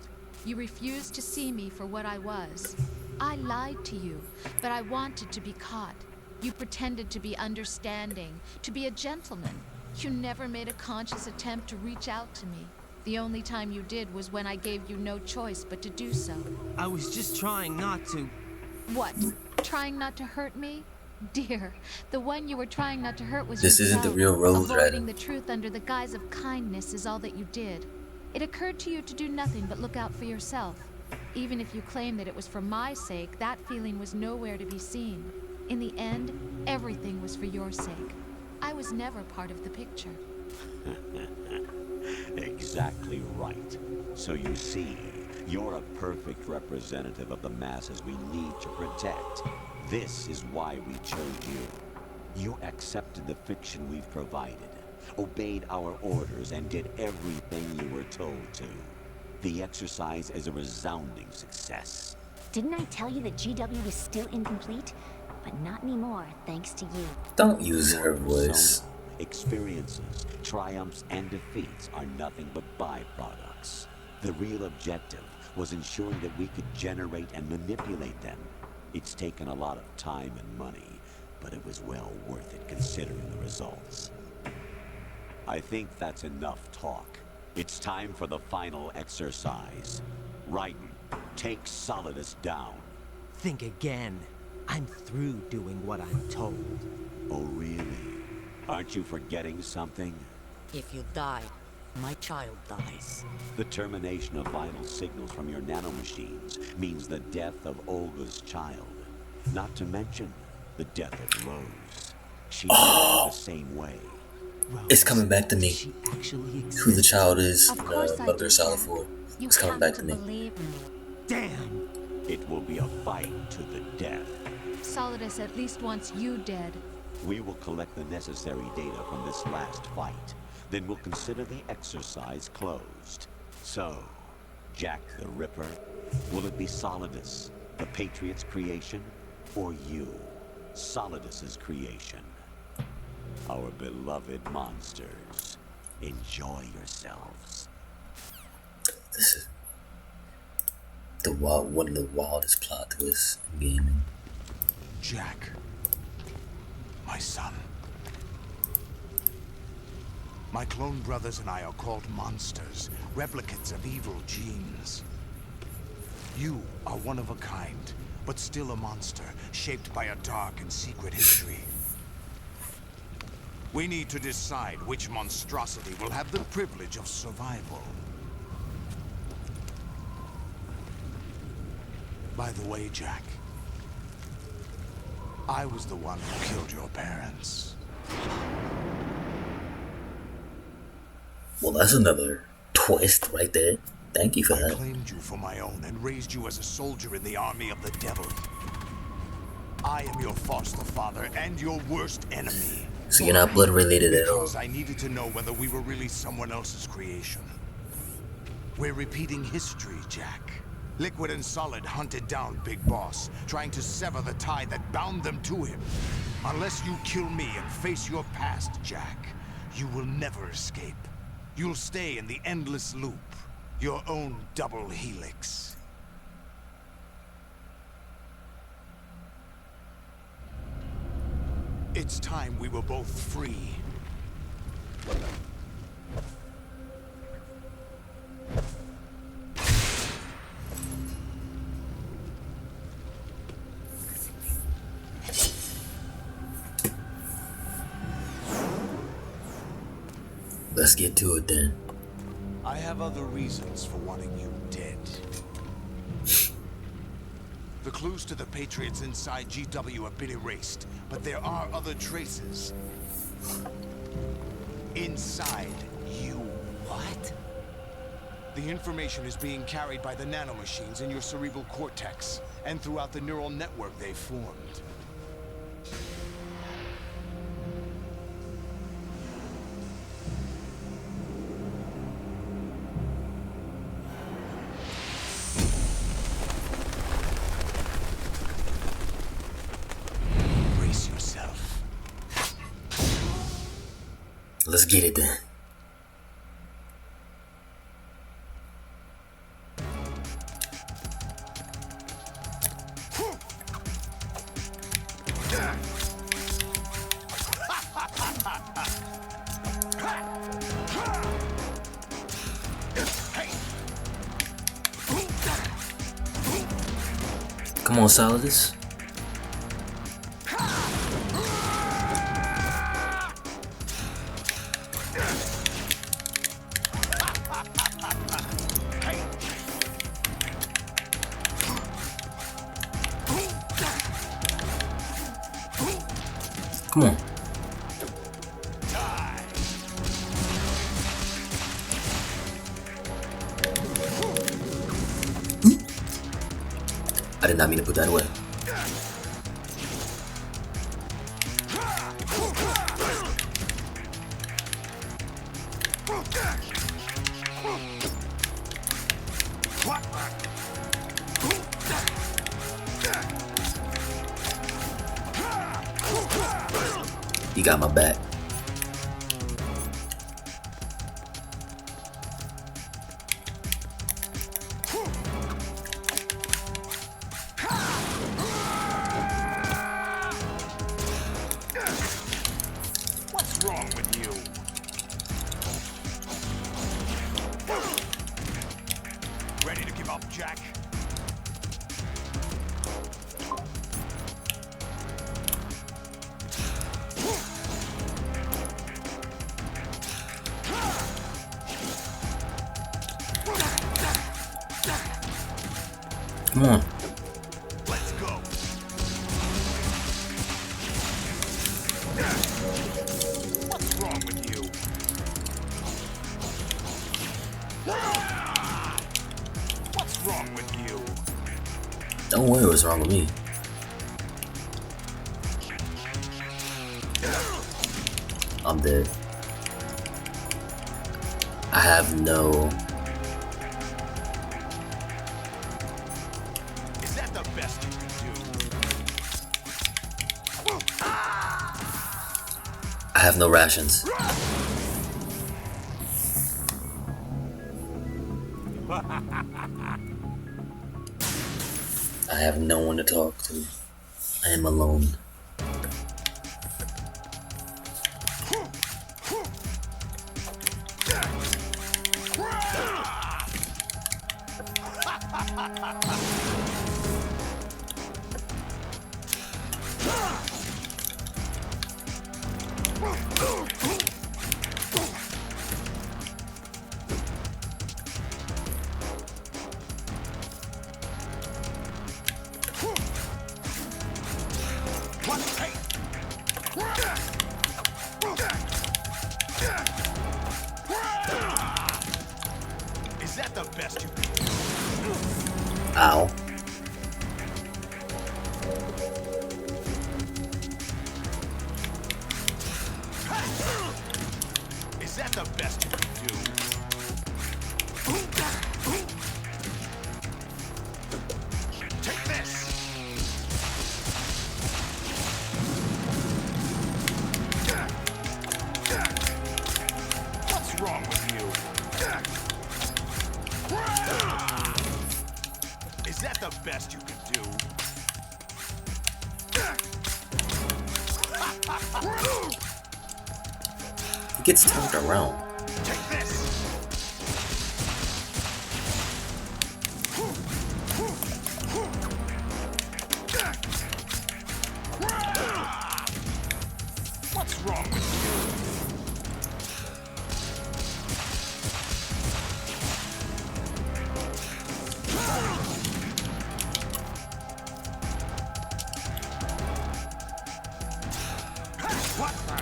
You refused to see me for what I was. I lied to you, but I wanted to be caught. You pretended to be understanding, to be a gentleman. You never made a conscious attempt to reach out to me. The only time you did was when I gave you no choice but to do so. I was just trying not to. What? Trying not to hurt me? Dear, the one you were trying not to hurt was This yourself. isn't the real Rose, Avoiding Raiden. the truth under the guise of kindness is all that you did. It occurred to you to do nothing but look out for yourself. Even if you claim that it was for my sake, that feeling was nowhere to be seen. In the end, everything was for your sake. I was never part of the picture. Exactly right. So you see, you're a perfect representative of the masses we need to protect. This is why we chose you. You accepted the fiction we've provided, obeyed our orders, and did everything you were told to. The exercise is a resounding success. Didn't I tell you that GW is still incomplete? But not anymore, thanks to you. Don't use her Your voice. persona, experiences, triumphs, and defeats are nothing but byproducts. The real objective was ensuring that we could generate and manipulate them. It's taken a lot of time and money, but it was well worth it considering the results. I think that's enough talk. It's time for the final exercise. Raiden, take Solidus down. Think again. I'm through doing what I'm told. Oh, really? Aren't you forgetting something? If you die, my child dies. The termination of vital signals from your nanomachines means the death of Olga's child. Not to mention the death of Rose. She died the same way. Rose, It's coming back to me. she actually exists. Who the child is, Of course I Mother do, Solid Jack. 4. You It's coming have back to to me. believe me. Damn! It will be a fight to the death. Solidus at least wants you dead. We will collect the necessary data from this last fight. Then we'll consider the exercise closed. So, Jack the Ripper, will it be Solidus, the Patriot's creation, or you, Solidus's creation? Our beloved monsters, enjoy yourselves. This is one of the wildest plot twists in gaming. Jack, my son. My clone brothers and I are called monsters, replicates of evil genes. You are one of a kind, but still a monster, shaped by a dark and secret history. We need to decide which monstrosity will have the privilege of survival. By the way, Jack, I was the one who killed your parents. Well, that's another twist right there. Thank you for that. I claimed you for my own and raised you as a soldier in the army of the devil. I am your foster father and your worst enemy. So you're not blood related at all. Because I needed to know whether we were really someone else's creation. We're repeating history, Jack. Liquid and Solid hunted down Big Boss, trying to sever the tie that bound them to him. Unless you kill me and face your past, Jack, you will never escape. You'll stay in the endless loop, your own double helix. It's time we were both free. Let's get to it then. I have other reasons for wanting you dead. The clues to the Patriots inside GW have been erased, but there are other traces. Inside you. What? The information is being carried by the nanomachines in your cerebral cortex, and throughout the neural network they've formed. Let's get it then. Come on, Solidus. Come on. I did not mean to put that away. You got my back. What's wrong with you? Ready to give up, Jack? Come on. Let's go. What's wrong with you? What's wrong with you? Don't worry what's wrong with me. I'm dead. I have no... Is that the best you can do? I have no rations. I have no one to talk to. I am alone. Is that the best you can do? Ow. Is that the best you can do? Take this! What's wrong with you? Is that the best you can do? He gets turned around. Take this! What's wrong with you? What the?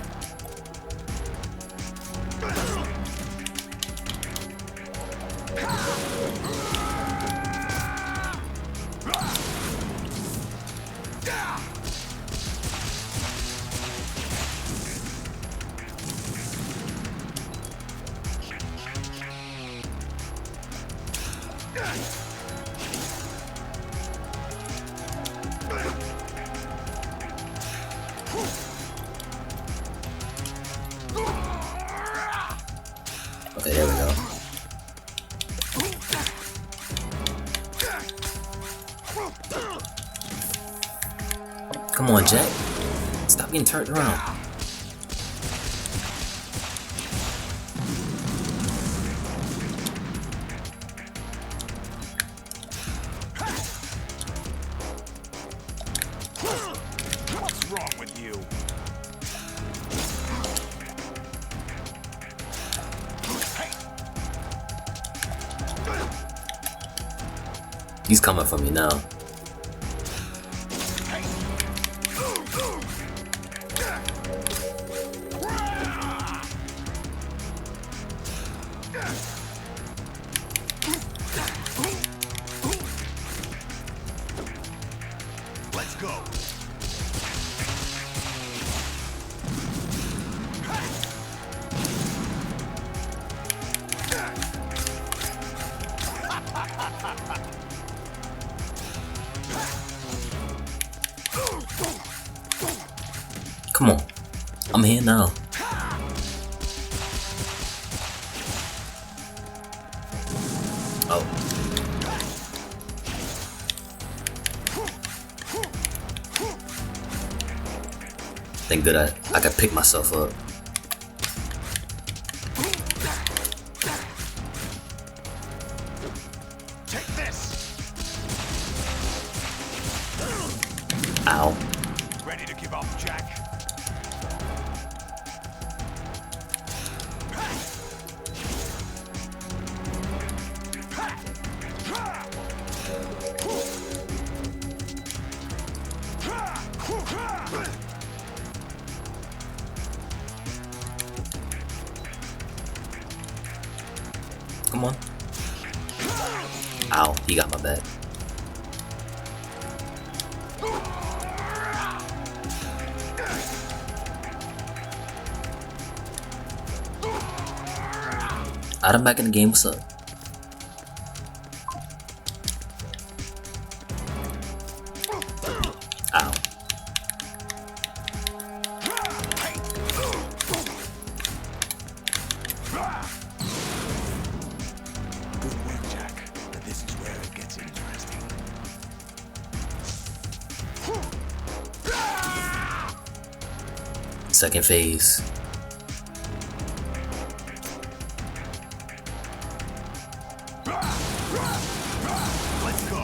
Okay, there we go. Come on, Jack. Stop getting turned around. What's wrong with you? He's coming for me now. Let's go. Come on. I'm here now. Oh. Thank good I could pick myself up. Take this. Ow. Ready to give up, Jack? Come on. Ow, he got my back. I'm back in the game. What's up? Ow. Good work, Jack. But this is where it gets interesting. Second phase. Let's go.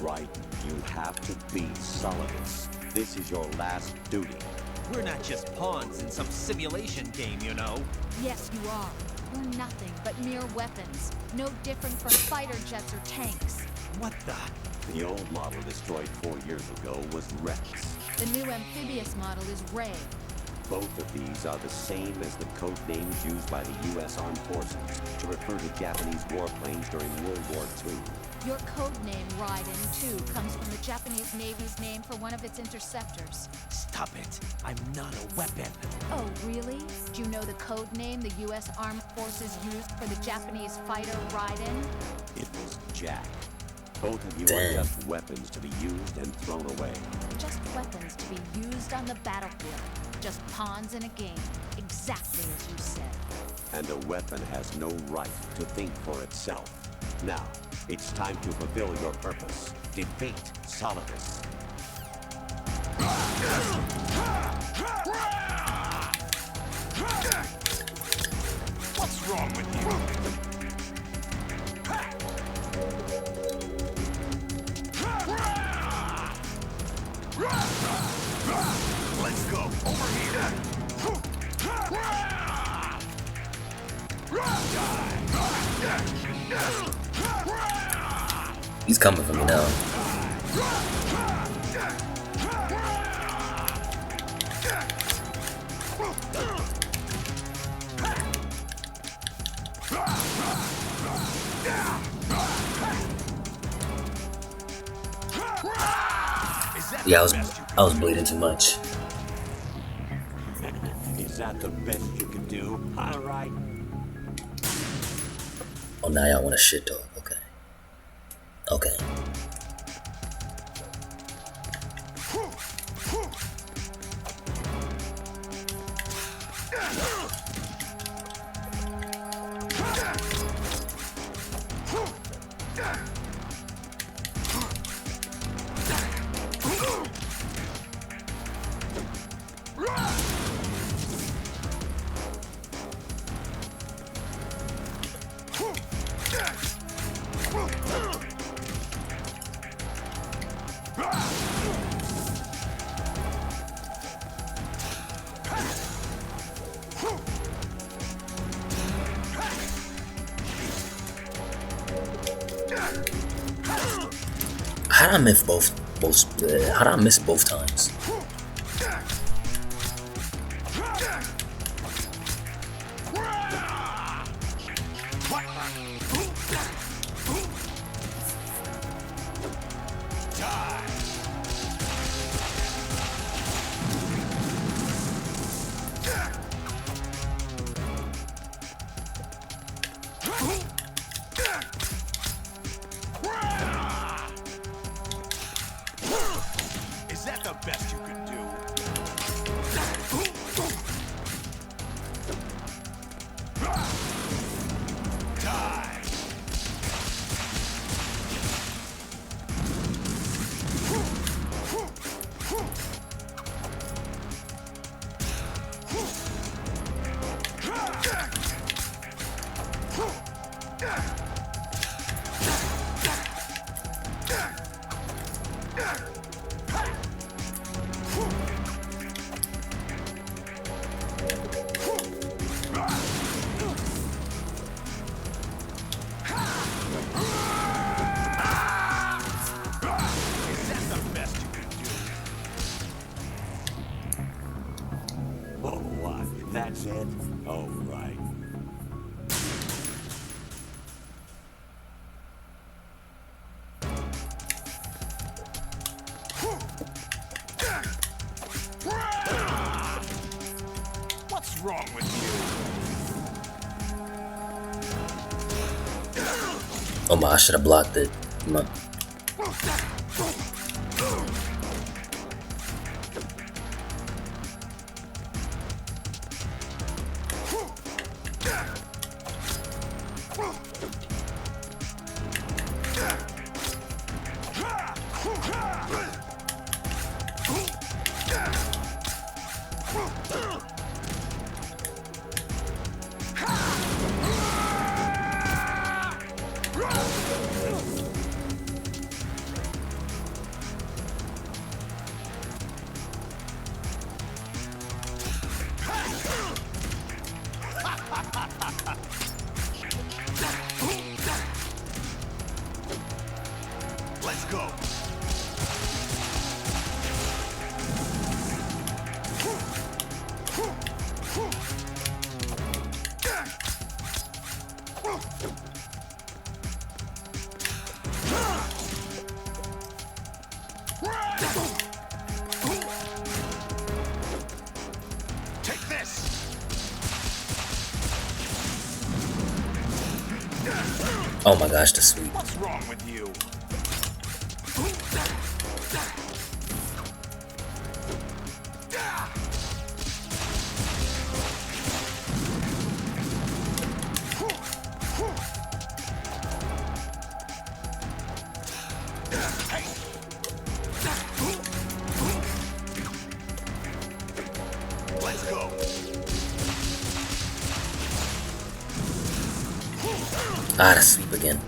Right, you have to beat Solidus. This is your last duty. We're not just pawns in some simulation game, you know. Yes, you are. We're nothing but mere weapons. No different from fighter jets or tanks. What the? The old model destroyed 4 years ago was Rex. The new amphibious model is Ray. Both of these are the same as the code names used by the U.S. Armed Forces to refer to Japanese warplanes during World War II. Your code name, Raiden, too, comes from the Japanese Navy's name for one of its interceptors. Stop it. I'm not a weapon. Oh, really? Do you know the code name the U.S. Armed Forces used for the Japanese fighter Raiden? It was Jack. Both of you are Damn. just weapons to be used and thrown away. Just weapons to be used on the battlefield. Just pawns in a game. Exactly as you said. And a weapon has no right to think for itself. Now, it's time to fulfill your purpose. Defeat Solidus. What's wrong with you? Let's go. Over here. He's coming for me now. Yeah, I was bleeding too much. Is that the best you can do? All right. Oh, now y'all want a shit dog. Okay. Okay. How did I miss both? How did I miss both times? Is that the best you can do? Die! Oh, what? That's it? Oh, right. What's wrong with you? Oh my, I should have blocked it. Come on. Let's go. Take this. Oh my gosh, the sweep. What's wrong with you? Let's go. Ah, the sweep again.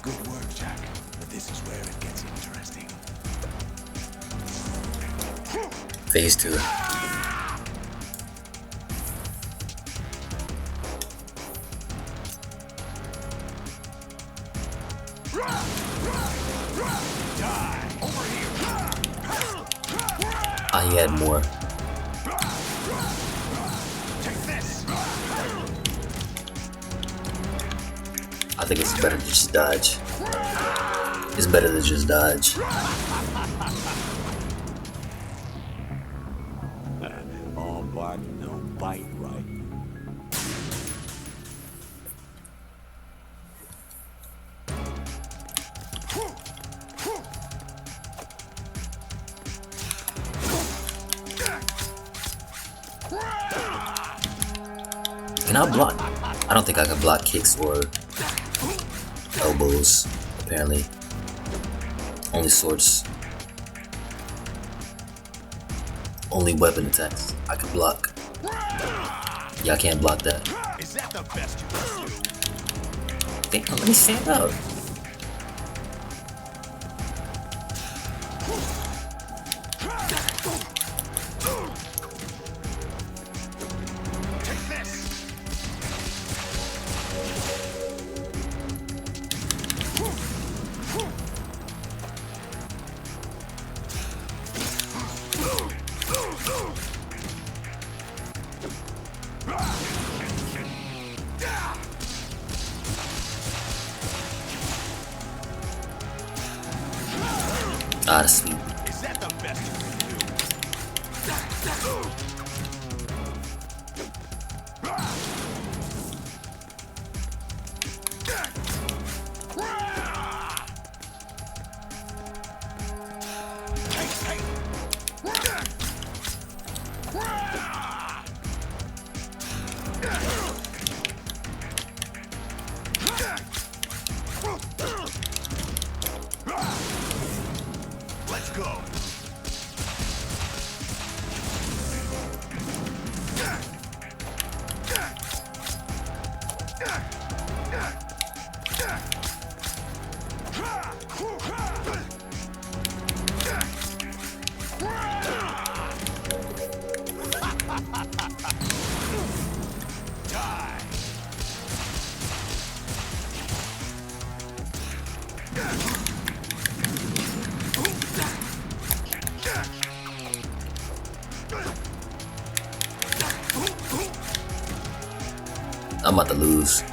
Good work, Jack. But this is where it gets interesting. Phase 2. Ah, he had more. I think it's better to just dodge. It's better to just dodge. All bark, no bite, right? Can I block? I don't think I can block kicks or elbows, apparently. Only swords. Only weapon attacks I can block. Yeah, I can't block that. Is that the best you can do? Damn, let me stand up. Take this. Ah, the sweep. Is that the best you can do? Let's go. Die. I'm about to lose.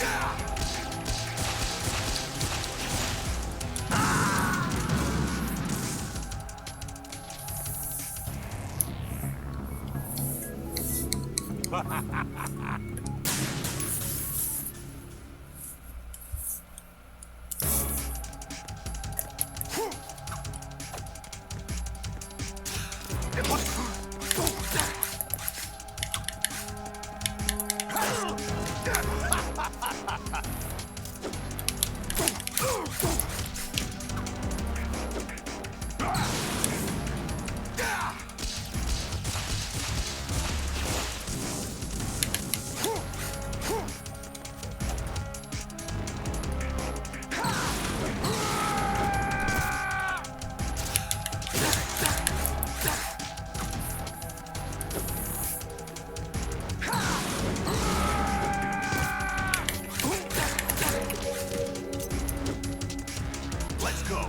Let's go.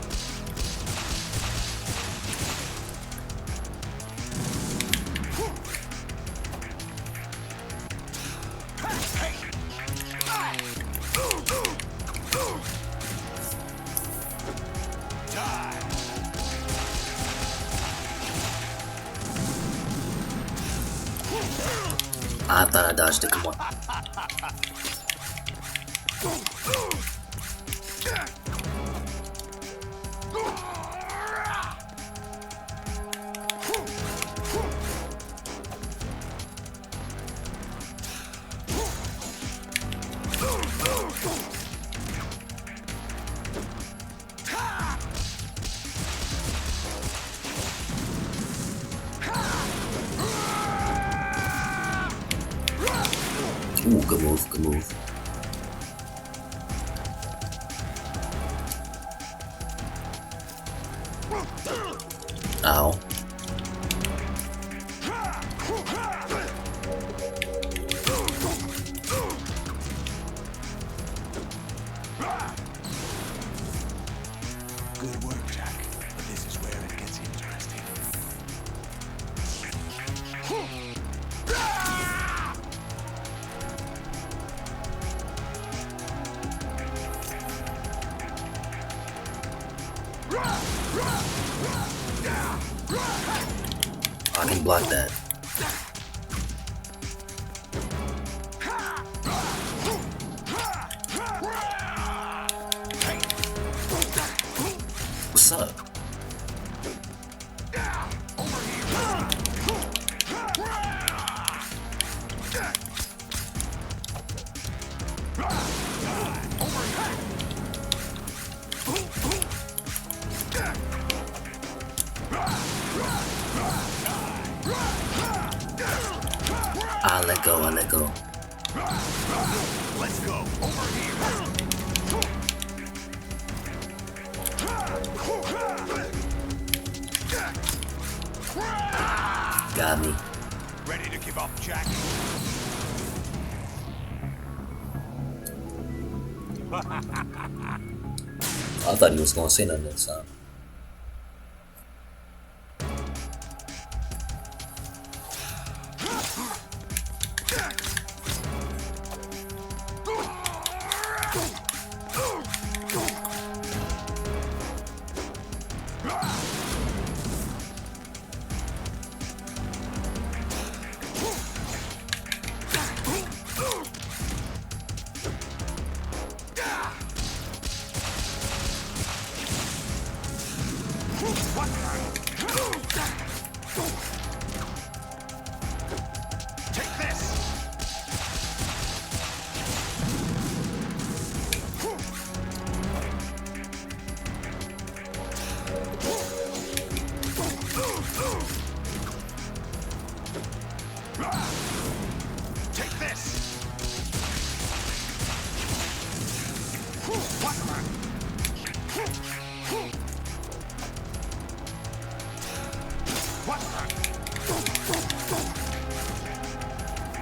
I thought I dodged it. Come on. Ooh, good move, good move. Ow. Good work, Jack. But this is where it gets interesting. I can block that. What's up? I let go, I let go. Let's go. Over here. Got me. Ready to give up, Jack? I thought he was gonna say nothing this time. Take this. Take this.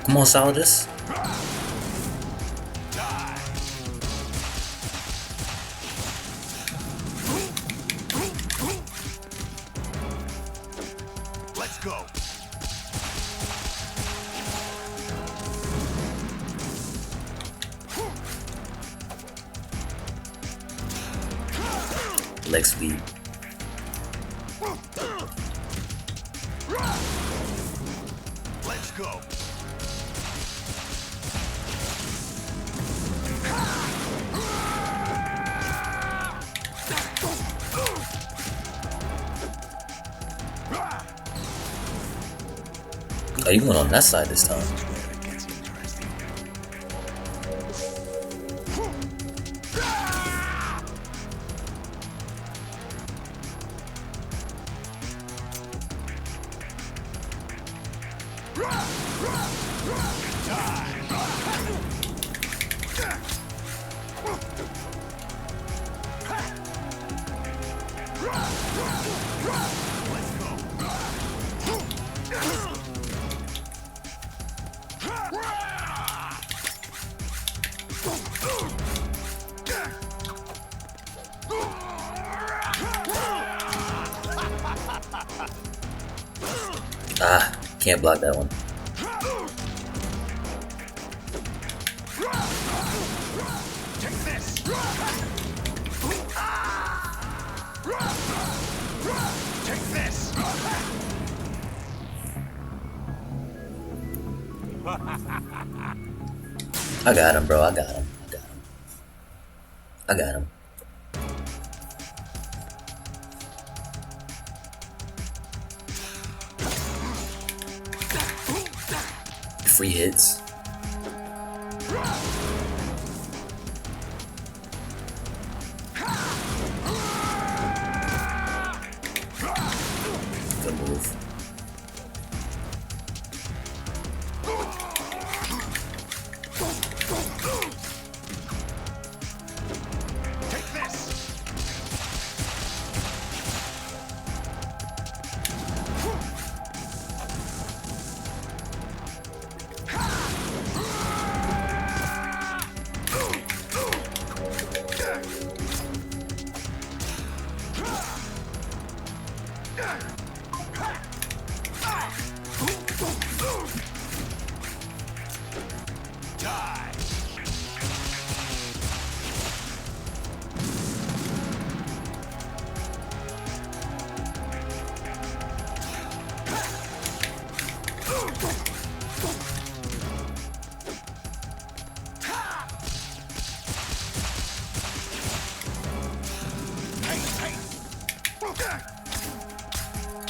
Come on, Solidus. Let's go. leg sweep. Let's go. Oh, you went on that side this time. Ah, can't block that one. Take this. Take this. I got him, bro. I got him. I got him. Free hits. Good move. Take this.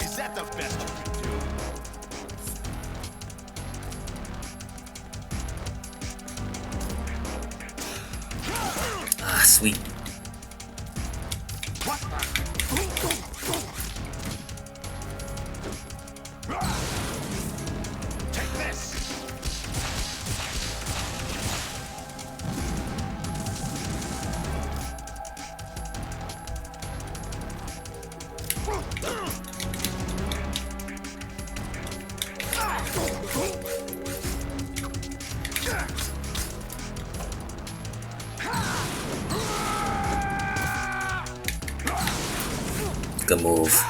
Is that the best you can do? Ah, sweet. Take this. Good move.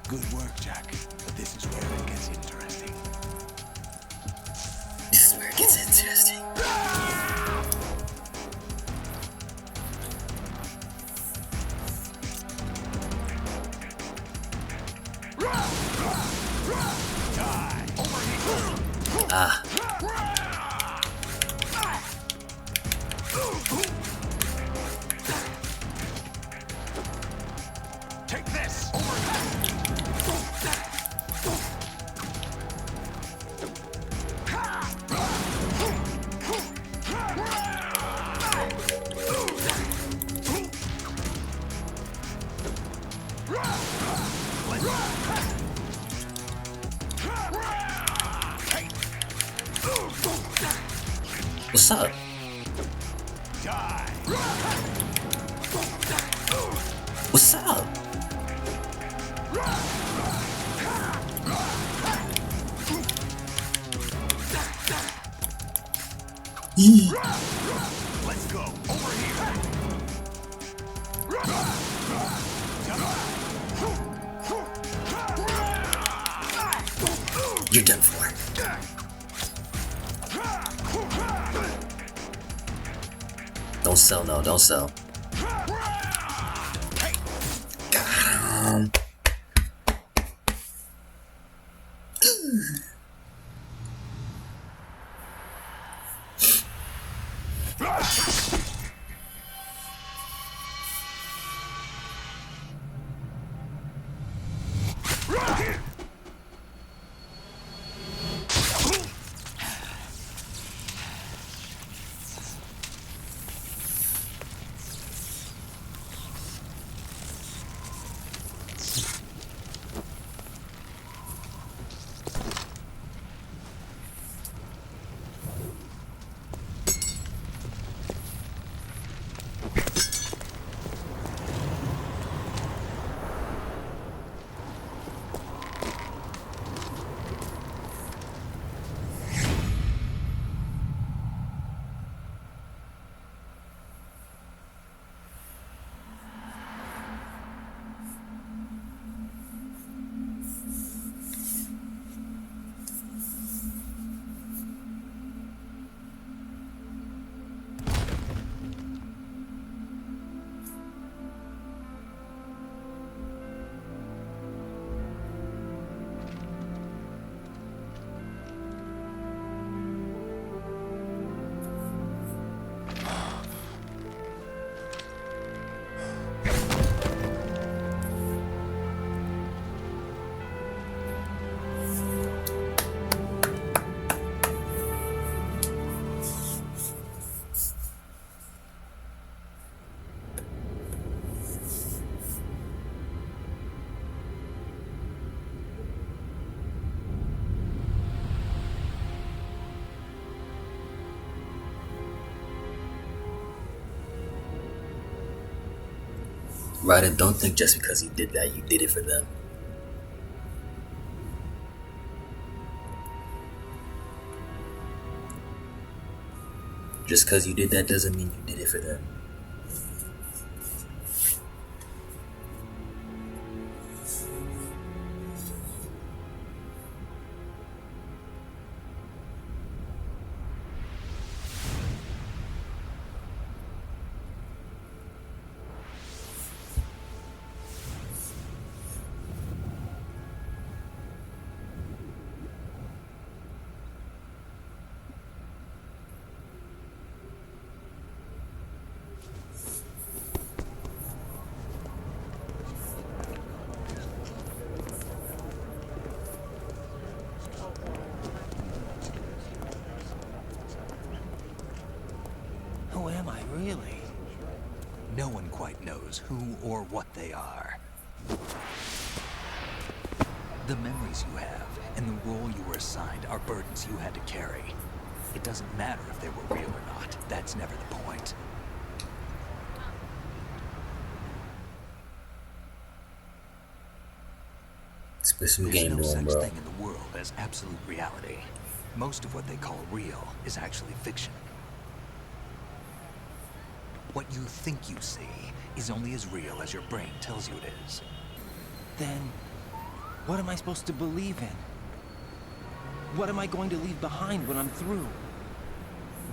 Good work, Jack. But this is where it gets interesting. This is where it gets interesting. Ah. Take this. What's up? What's up? Let's go. You're done for. Don't sell, no, don't sell. Got him. Ryder, don't think just because you did that, you did it for them. Just because you did that doesn't mean you did it for them. Who am I, really? No one quite knows who or what they are. The memories you have and the role you were assigned are burdens you had to carry. It doesn't matter if they were real or not. That's never the point. Spit some There's game no to him, such bro. thing in the world as absolute reality. Most of what they call real is actually fiction. What you think you see is only as real as your brain tells you it is. Then, what am I supposed to believe in? What am I going to leave behind when I'm through?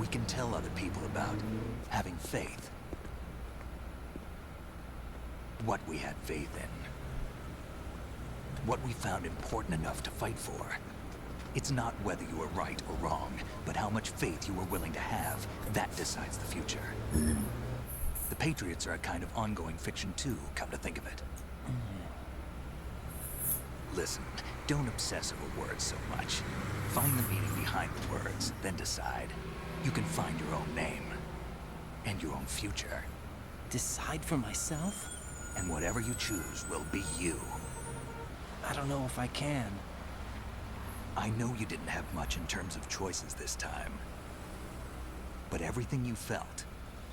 We can tell other people about having faith. What we had faith in. What we found important enough to fight for. It's not whether you were right or wrong, but how much faith you were willing to have. That decides the future. The Patriots are a kind of ongoing fiction too, come to think of it. Listen, don't obsess over words so much. Find the meaning behind the words, then decide. You can find your own name. And your own future. Decide for myself? And whatever you choose will be you. I don't know if I can. I know you didn't have much in terms of choices this time. But everything you felt,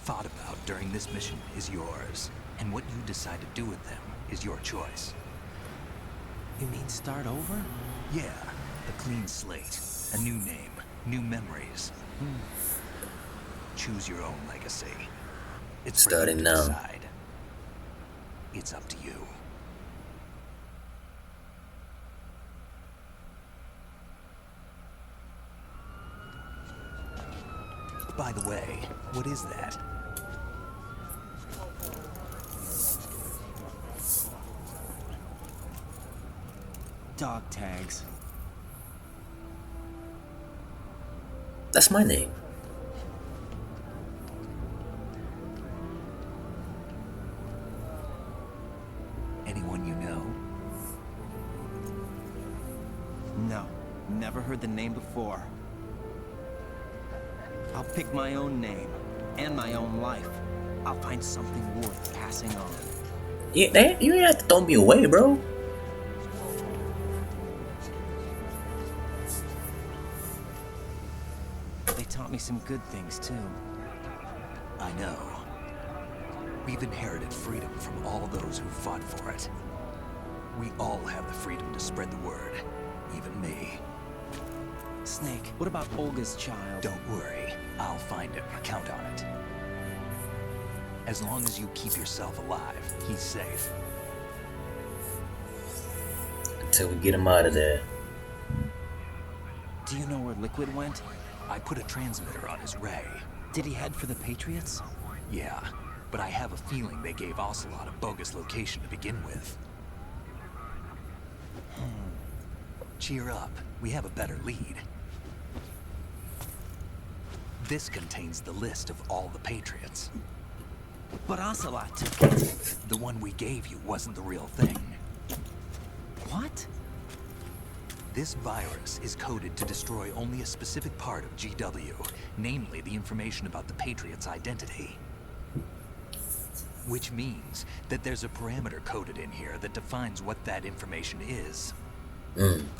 thought about during this mission is yours. And what you decide to do with them is your choice. You mean start over? Yeah, a clean slate, a new name, new memories. Choose your own legacy. It's starting for you to now. decide. It's up to you. By the way, what is that? Dog tags. That's my name. Anyone you know? No, never heard the name before. I'll pick my own name and my own life. I'll find something worth passing on. Yeah, you ain't have to throw me away, bro. They taught me some good things too. I know. We've inherited freedom from all those who fought for it. We all have the freedom to spread the word. Even me. Snake, what about Olga's child? Don't worry. I'll find him. Count on it. As long as you keep yourself alive, he's safe. Until we get him out of there. Do you know where Liquid went? I put a transmitter on his ray. Did he head for the Patriots? Yeah, but I have a feeling they gave Ocelot a bogus location to begin with. Cheer up. We have a better lead. This contains the list of all the Patriots. But Ocelot took it. The one we gave you wasn't the real thing. What? This virus is coded to destroy only a specific part of GW, namely the information about the Patriot's identity. Which means that there's a parameter coded in here that defines what that information is.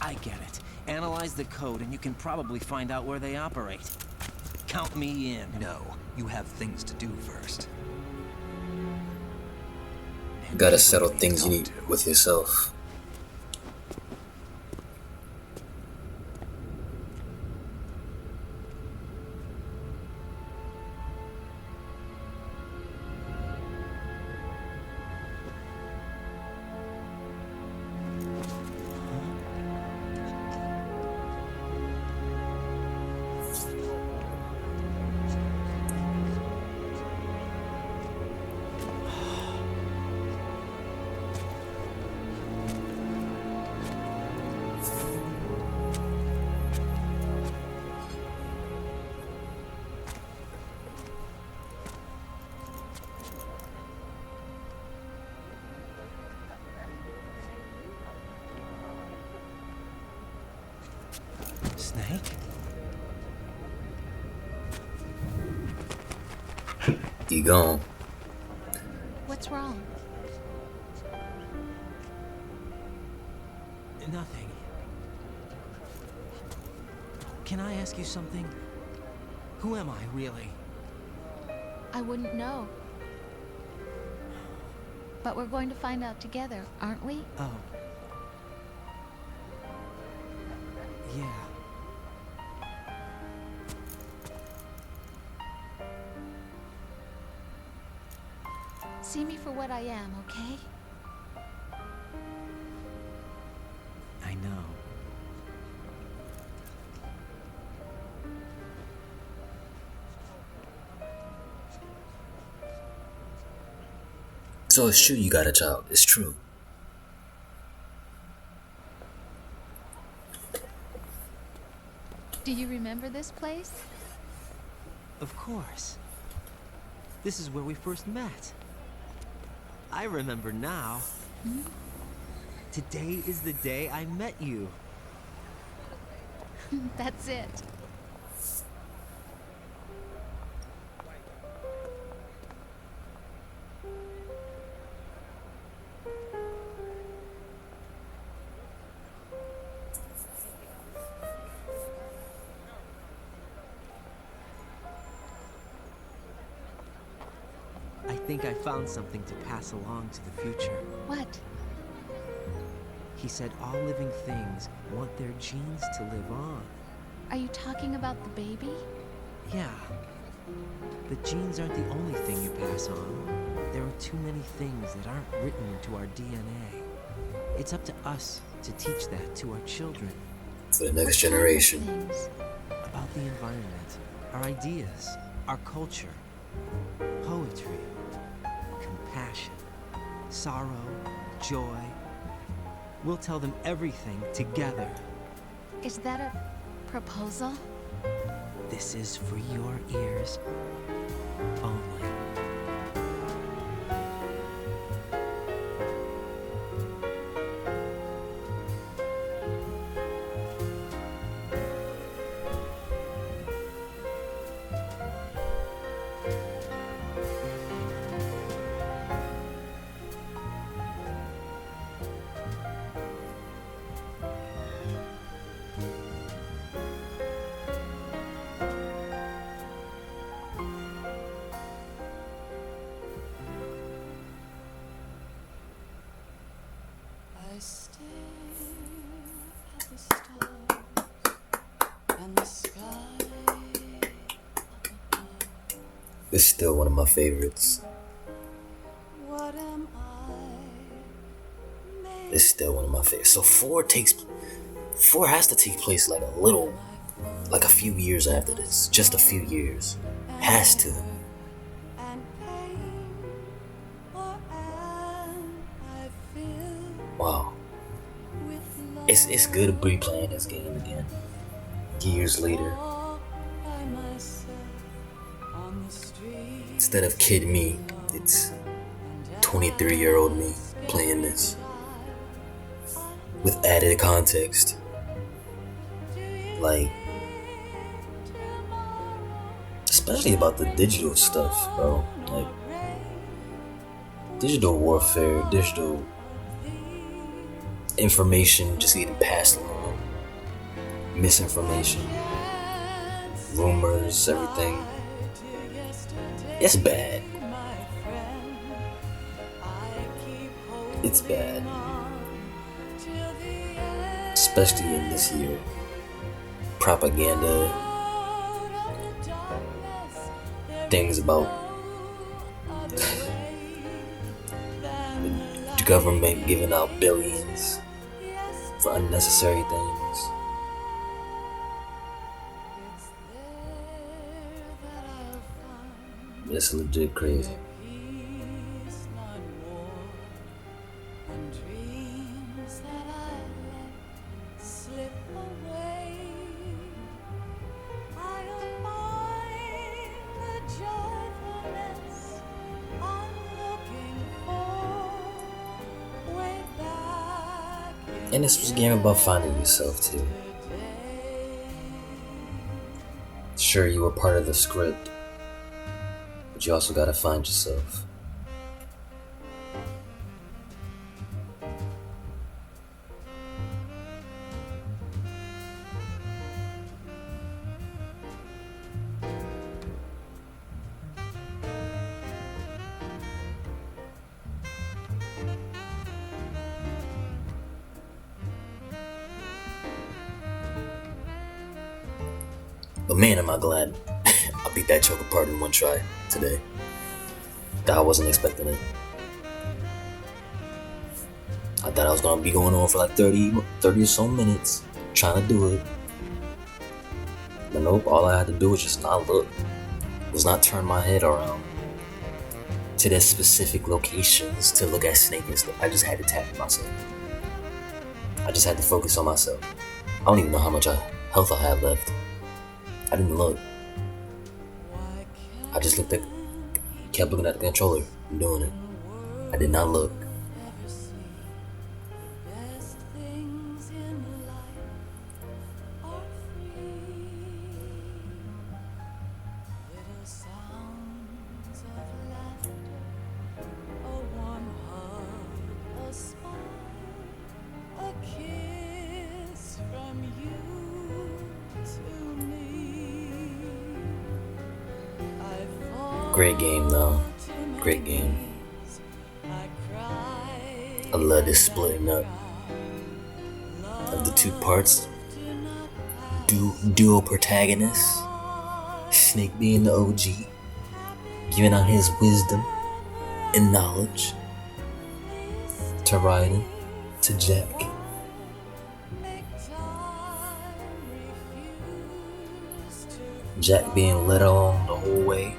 I get it. Analyze the code and you can probably find out where they operate. Count me in. No, you have things to do first. You gotta settle things you need with yourself. Snake? You gone. What's wrong? Nothing. Can I ask you something? Who am I, really? I wouldn't know. But we're going to find out together, aren't we? Oh. Yeah. See me for what I am, okay? I know. So it's true you got a child. It's true. Do you remember this place? Of course. This is where we first met. I remember now. Today is the day I met you. That's it. I think I found something to pass along to the future. What? He said all living things want their genes to live on. Are you talking about the baby? Yeah. The genes aren't the only thing you pass on. There are too many things that aren't written into our DNA. It's up to us to teach that to our children. For the next generation. Things. About the environment, our ideas, our culture, poetry, compassion, sorrow, joy. We'll tell them everything together. Is that a proposal? This is for your ears only. It's still one of my favorites. It's still one of my favorites. So 4 has to take place like a few years after this. Just a few years. Has to. Wow. It's good to be playing this game again. Years later. Instead of kid me, it's 23-year-old me playing this. With added context. Like, especially about the digital stuff, bro. Like, digital warfare, digital information just getting passed along. Misinformation. Rumors, everything. It's bad. It's bad. Especially in this year. Propaganda. Things about the government giving out billions for unnecessary things. It's legit crazy. And this was a game about finding yourself too. Sure, you were part of the script, but you also gotta find yourself. But man, am I glad I beat that choke apart in one try today. I wasn't expecting it. I thought I was gonna be going on for like 30 or so minutes trying to do it. But nope, all I had to do was just not look. Was not turn my head around to the specific locations to look at Snake and stuff. I just had to tap myself. I just had to focus on myself. I don't even know how much health I have left. I didn't look. I just kept looking at the controller and doing it. I did not look. Great game though. Great game. I love this splitting up of the two parts. Dual protagonists. Snake being the OG, giving out his wisdom and knowledge to Raiden, to Jack. Jack being led on the whole way,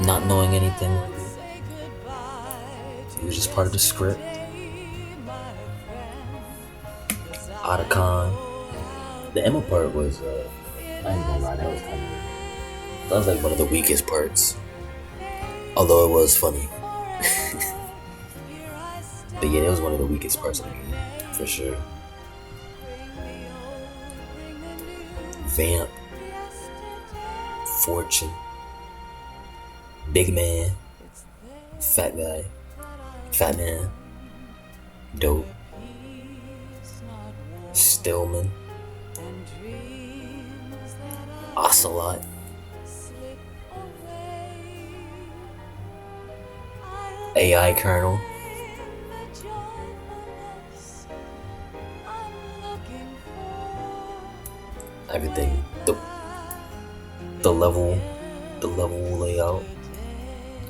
not knowing anything. He was just part of the script. Otacon. The Emma part was, I ain't gonna lie, that was like one of the weakest parts. Although it was funny. But yeah, it was one of the weakest parts of the game, for sure. Vamp. Fortune. Big man. Fat guy. Fat man. Dope. Stillman. Ocelot. AI Colonel. Everything. The level layout.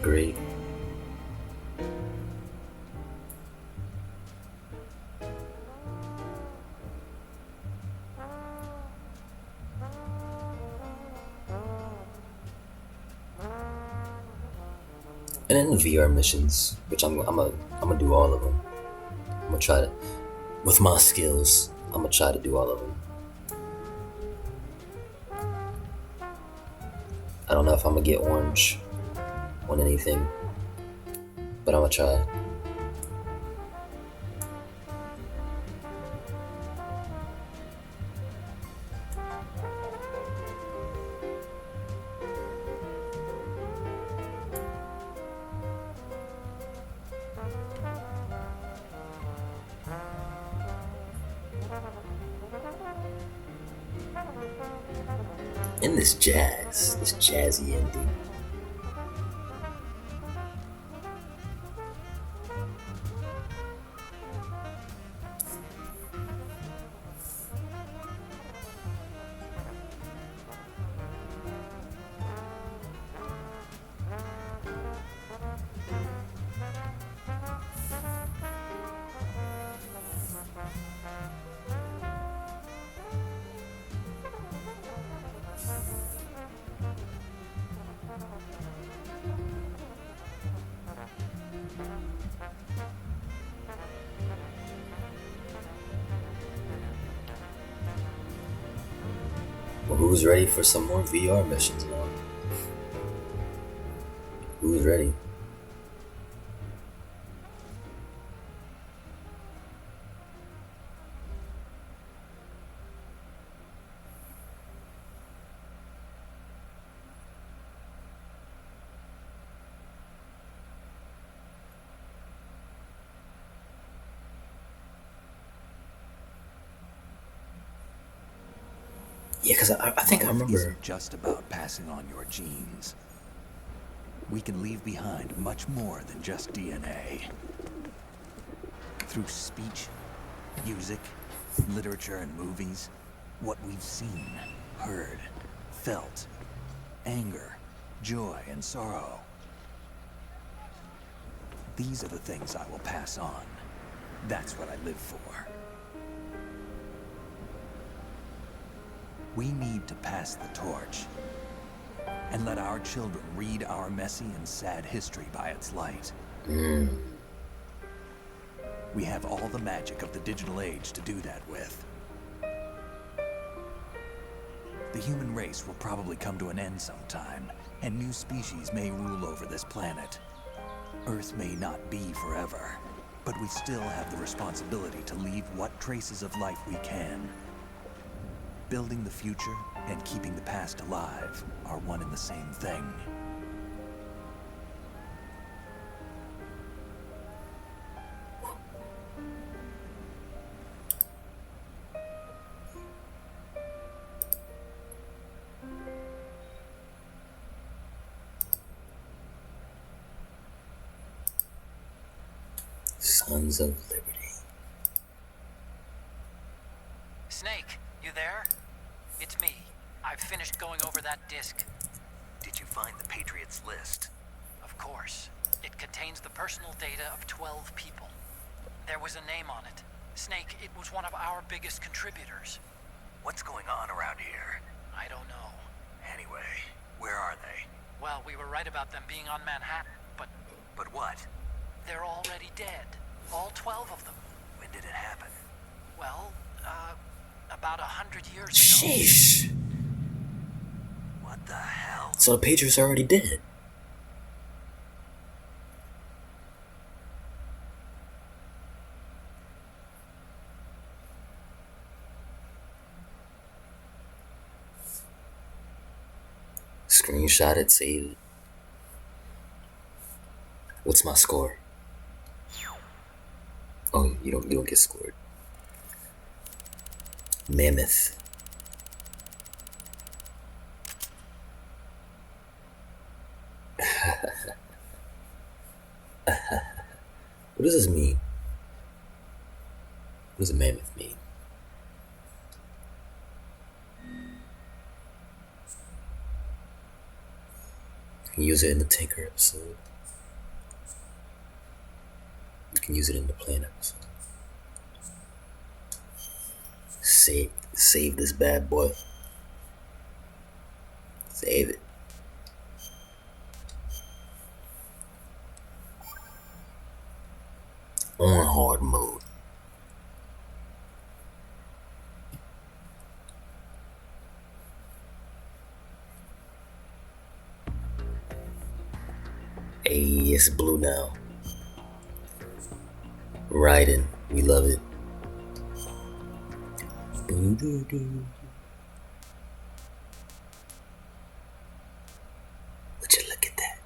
Great. And then the VR missions, which I'm gonna do all of them. I'm gonna try to, with my skills, I'm gonna try to do all of them. I don't know if I'm gonna get orange on anything, but I'm gonna try. And this jazzy ending. Well, who's ready for some more VR missions now? Who's ready? Yeah, because I think I remember. Isn't just about passing on your genes. We can leave behind much more than just DNA. Through speech, music, literature, and movies, what we've seen, heard, felt, anger, joy, and sorrow. These are the things I will pass on. That's what I live for. We need to pass the torch and let our children read our messy and sad history by its light. We have all the magic of the digital age to do that with. The human race will probably come to an end sometime, and new species may rule over this planet. Earth may not be forever, but we still have the responsibility to leave what traces of life we can. Building the future and keeping the past alive are one and the same thing. Sons of Liberty. Snake, you there? It's me. I've finished going over that disc. Did you find the Patriots list? Of course. It contains the personal data of 12 people. There was a name on it. Snake, it was one of our biggest contributors. What's going on around here? I don't know. Anyway, where are they? Well, we were right about them being on Manhattan, but But what? they're already dead. All 12 of them. When did it happen? Well, about 100 years ago. Sheesh. What the hell? So the Patriots are already dead. Screenshot it, save it. What's my score? Oh, you don't get scored. Mammoth. What does this mean? What does a mammoth mean? You can use it in the Tinker episode. You can use it in the Plan episode. Save this bad boy. Save it. On hard mode. Hey, it's blue now. Raiden, we love it. Doo-doo-doo. Would you look at that?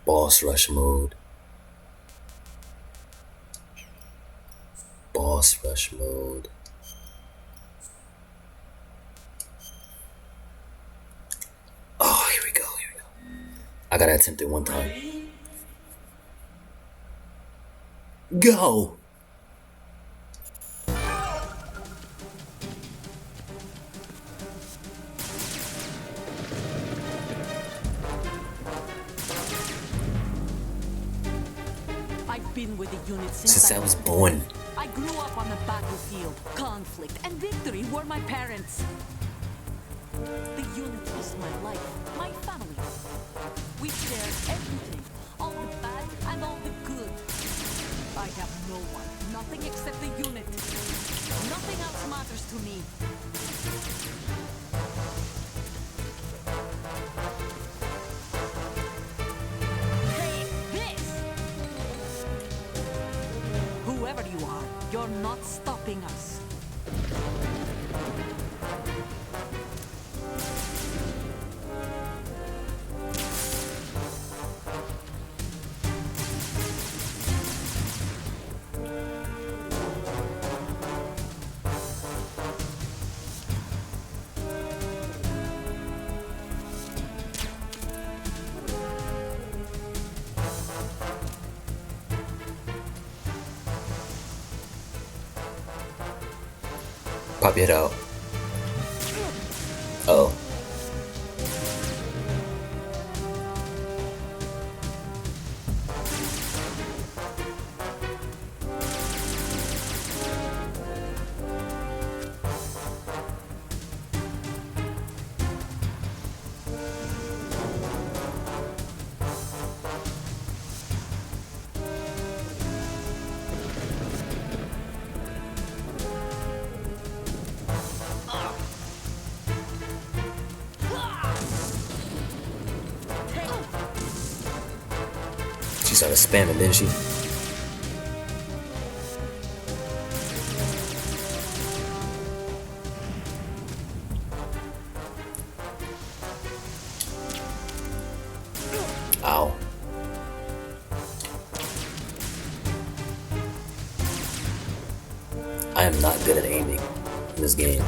Boss rush mode. Boss rush mode. Oh, here we go. I gotta attempt it one time. Go! I've been with the unit Since I was born. I grew up on the battlefield. Conflict and victory were my parents. The unit was my life, my family. We shared everything, all the bad and all the good. I have no one, nothing except the unit. Nothing else matters to me. Take this! Whoever you are, you're not stopping us. Pop it out. Oh. She started spamming, didn't she? Ow. I am not good at aiming in this game.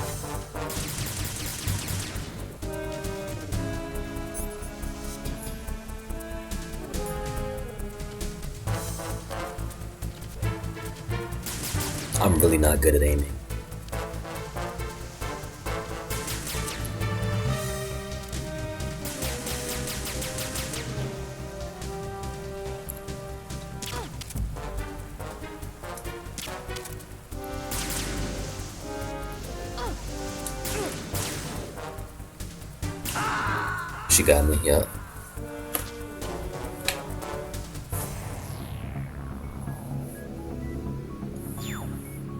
I'm really not good at aiming. She got me, yeah.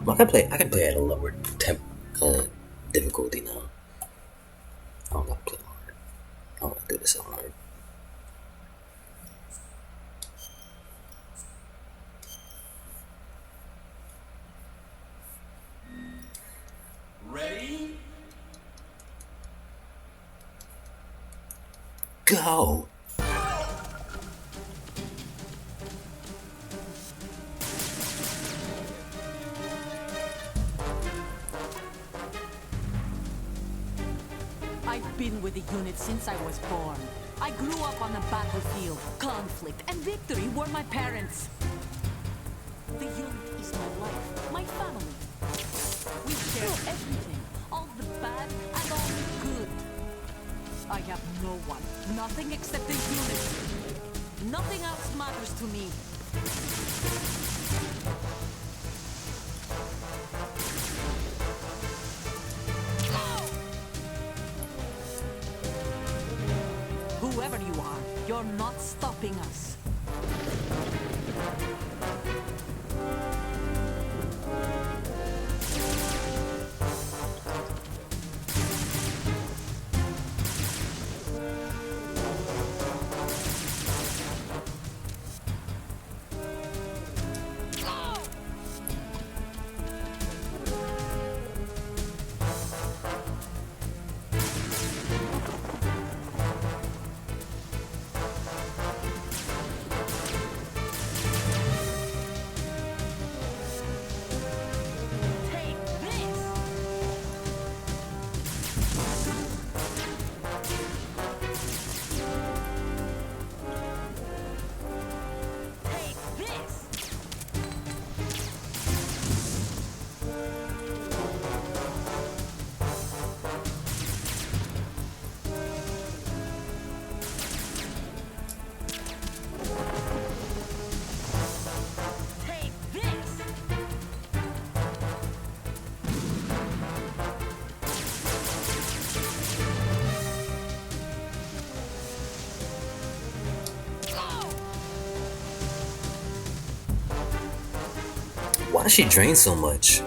I can play at a lower difficulty now. I don't gotta play hard. I don't gotta do this on hard. Ready? Go! I've been with the unit since I was born. I grew up on the battlefield. Conflict and victory were my parents. The unit is my life, my family. We share everything, all the bad and all the good. I have no one, nothing except the unit. Nothing else matters to me. Whoever you are, you're not stopping us. Why does she drain so much?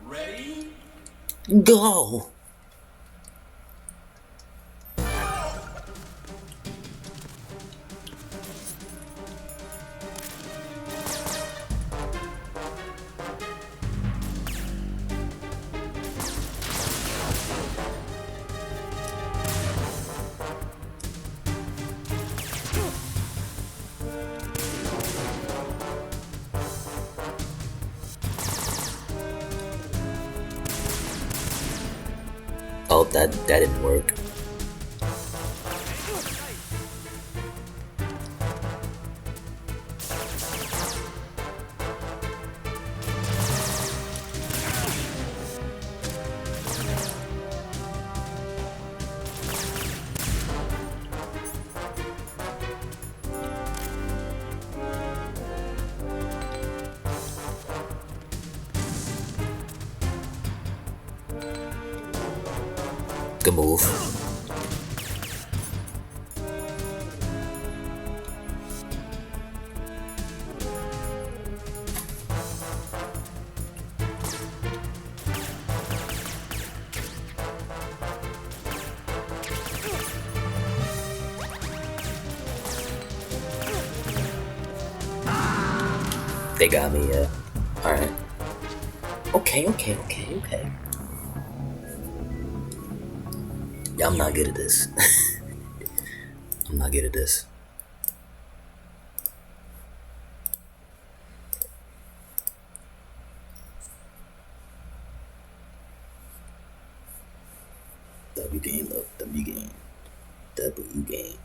Ready? Go! Oh, that didn't work. Good move. They got me, yeah. Alright. Okay. Yeah, I'm not good at this. I'm not good at this. W game up, W game. W game.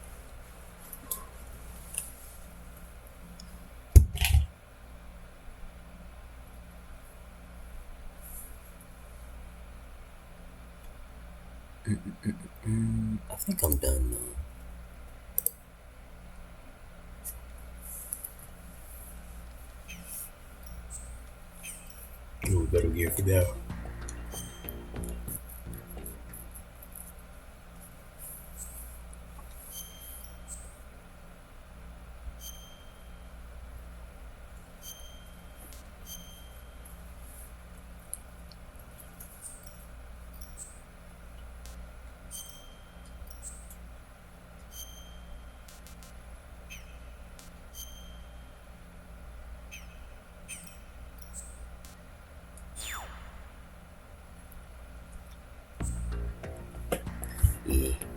I think I'm done now. Ooh, better gear for that.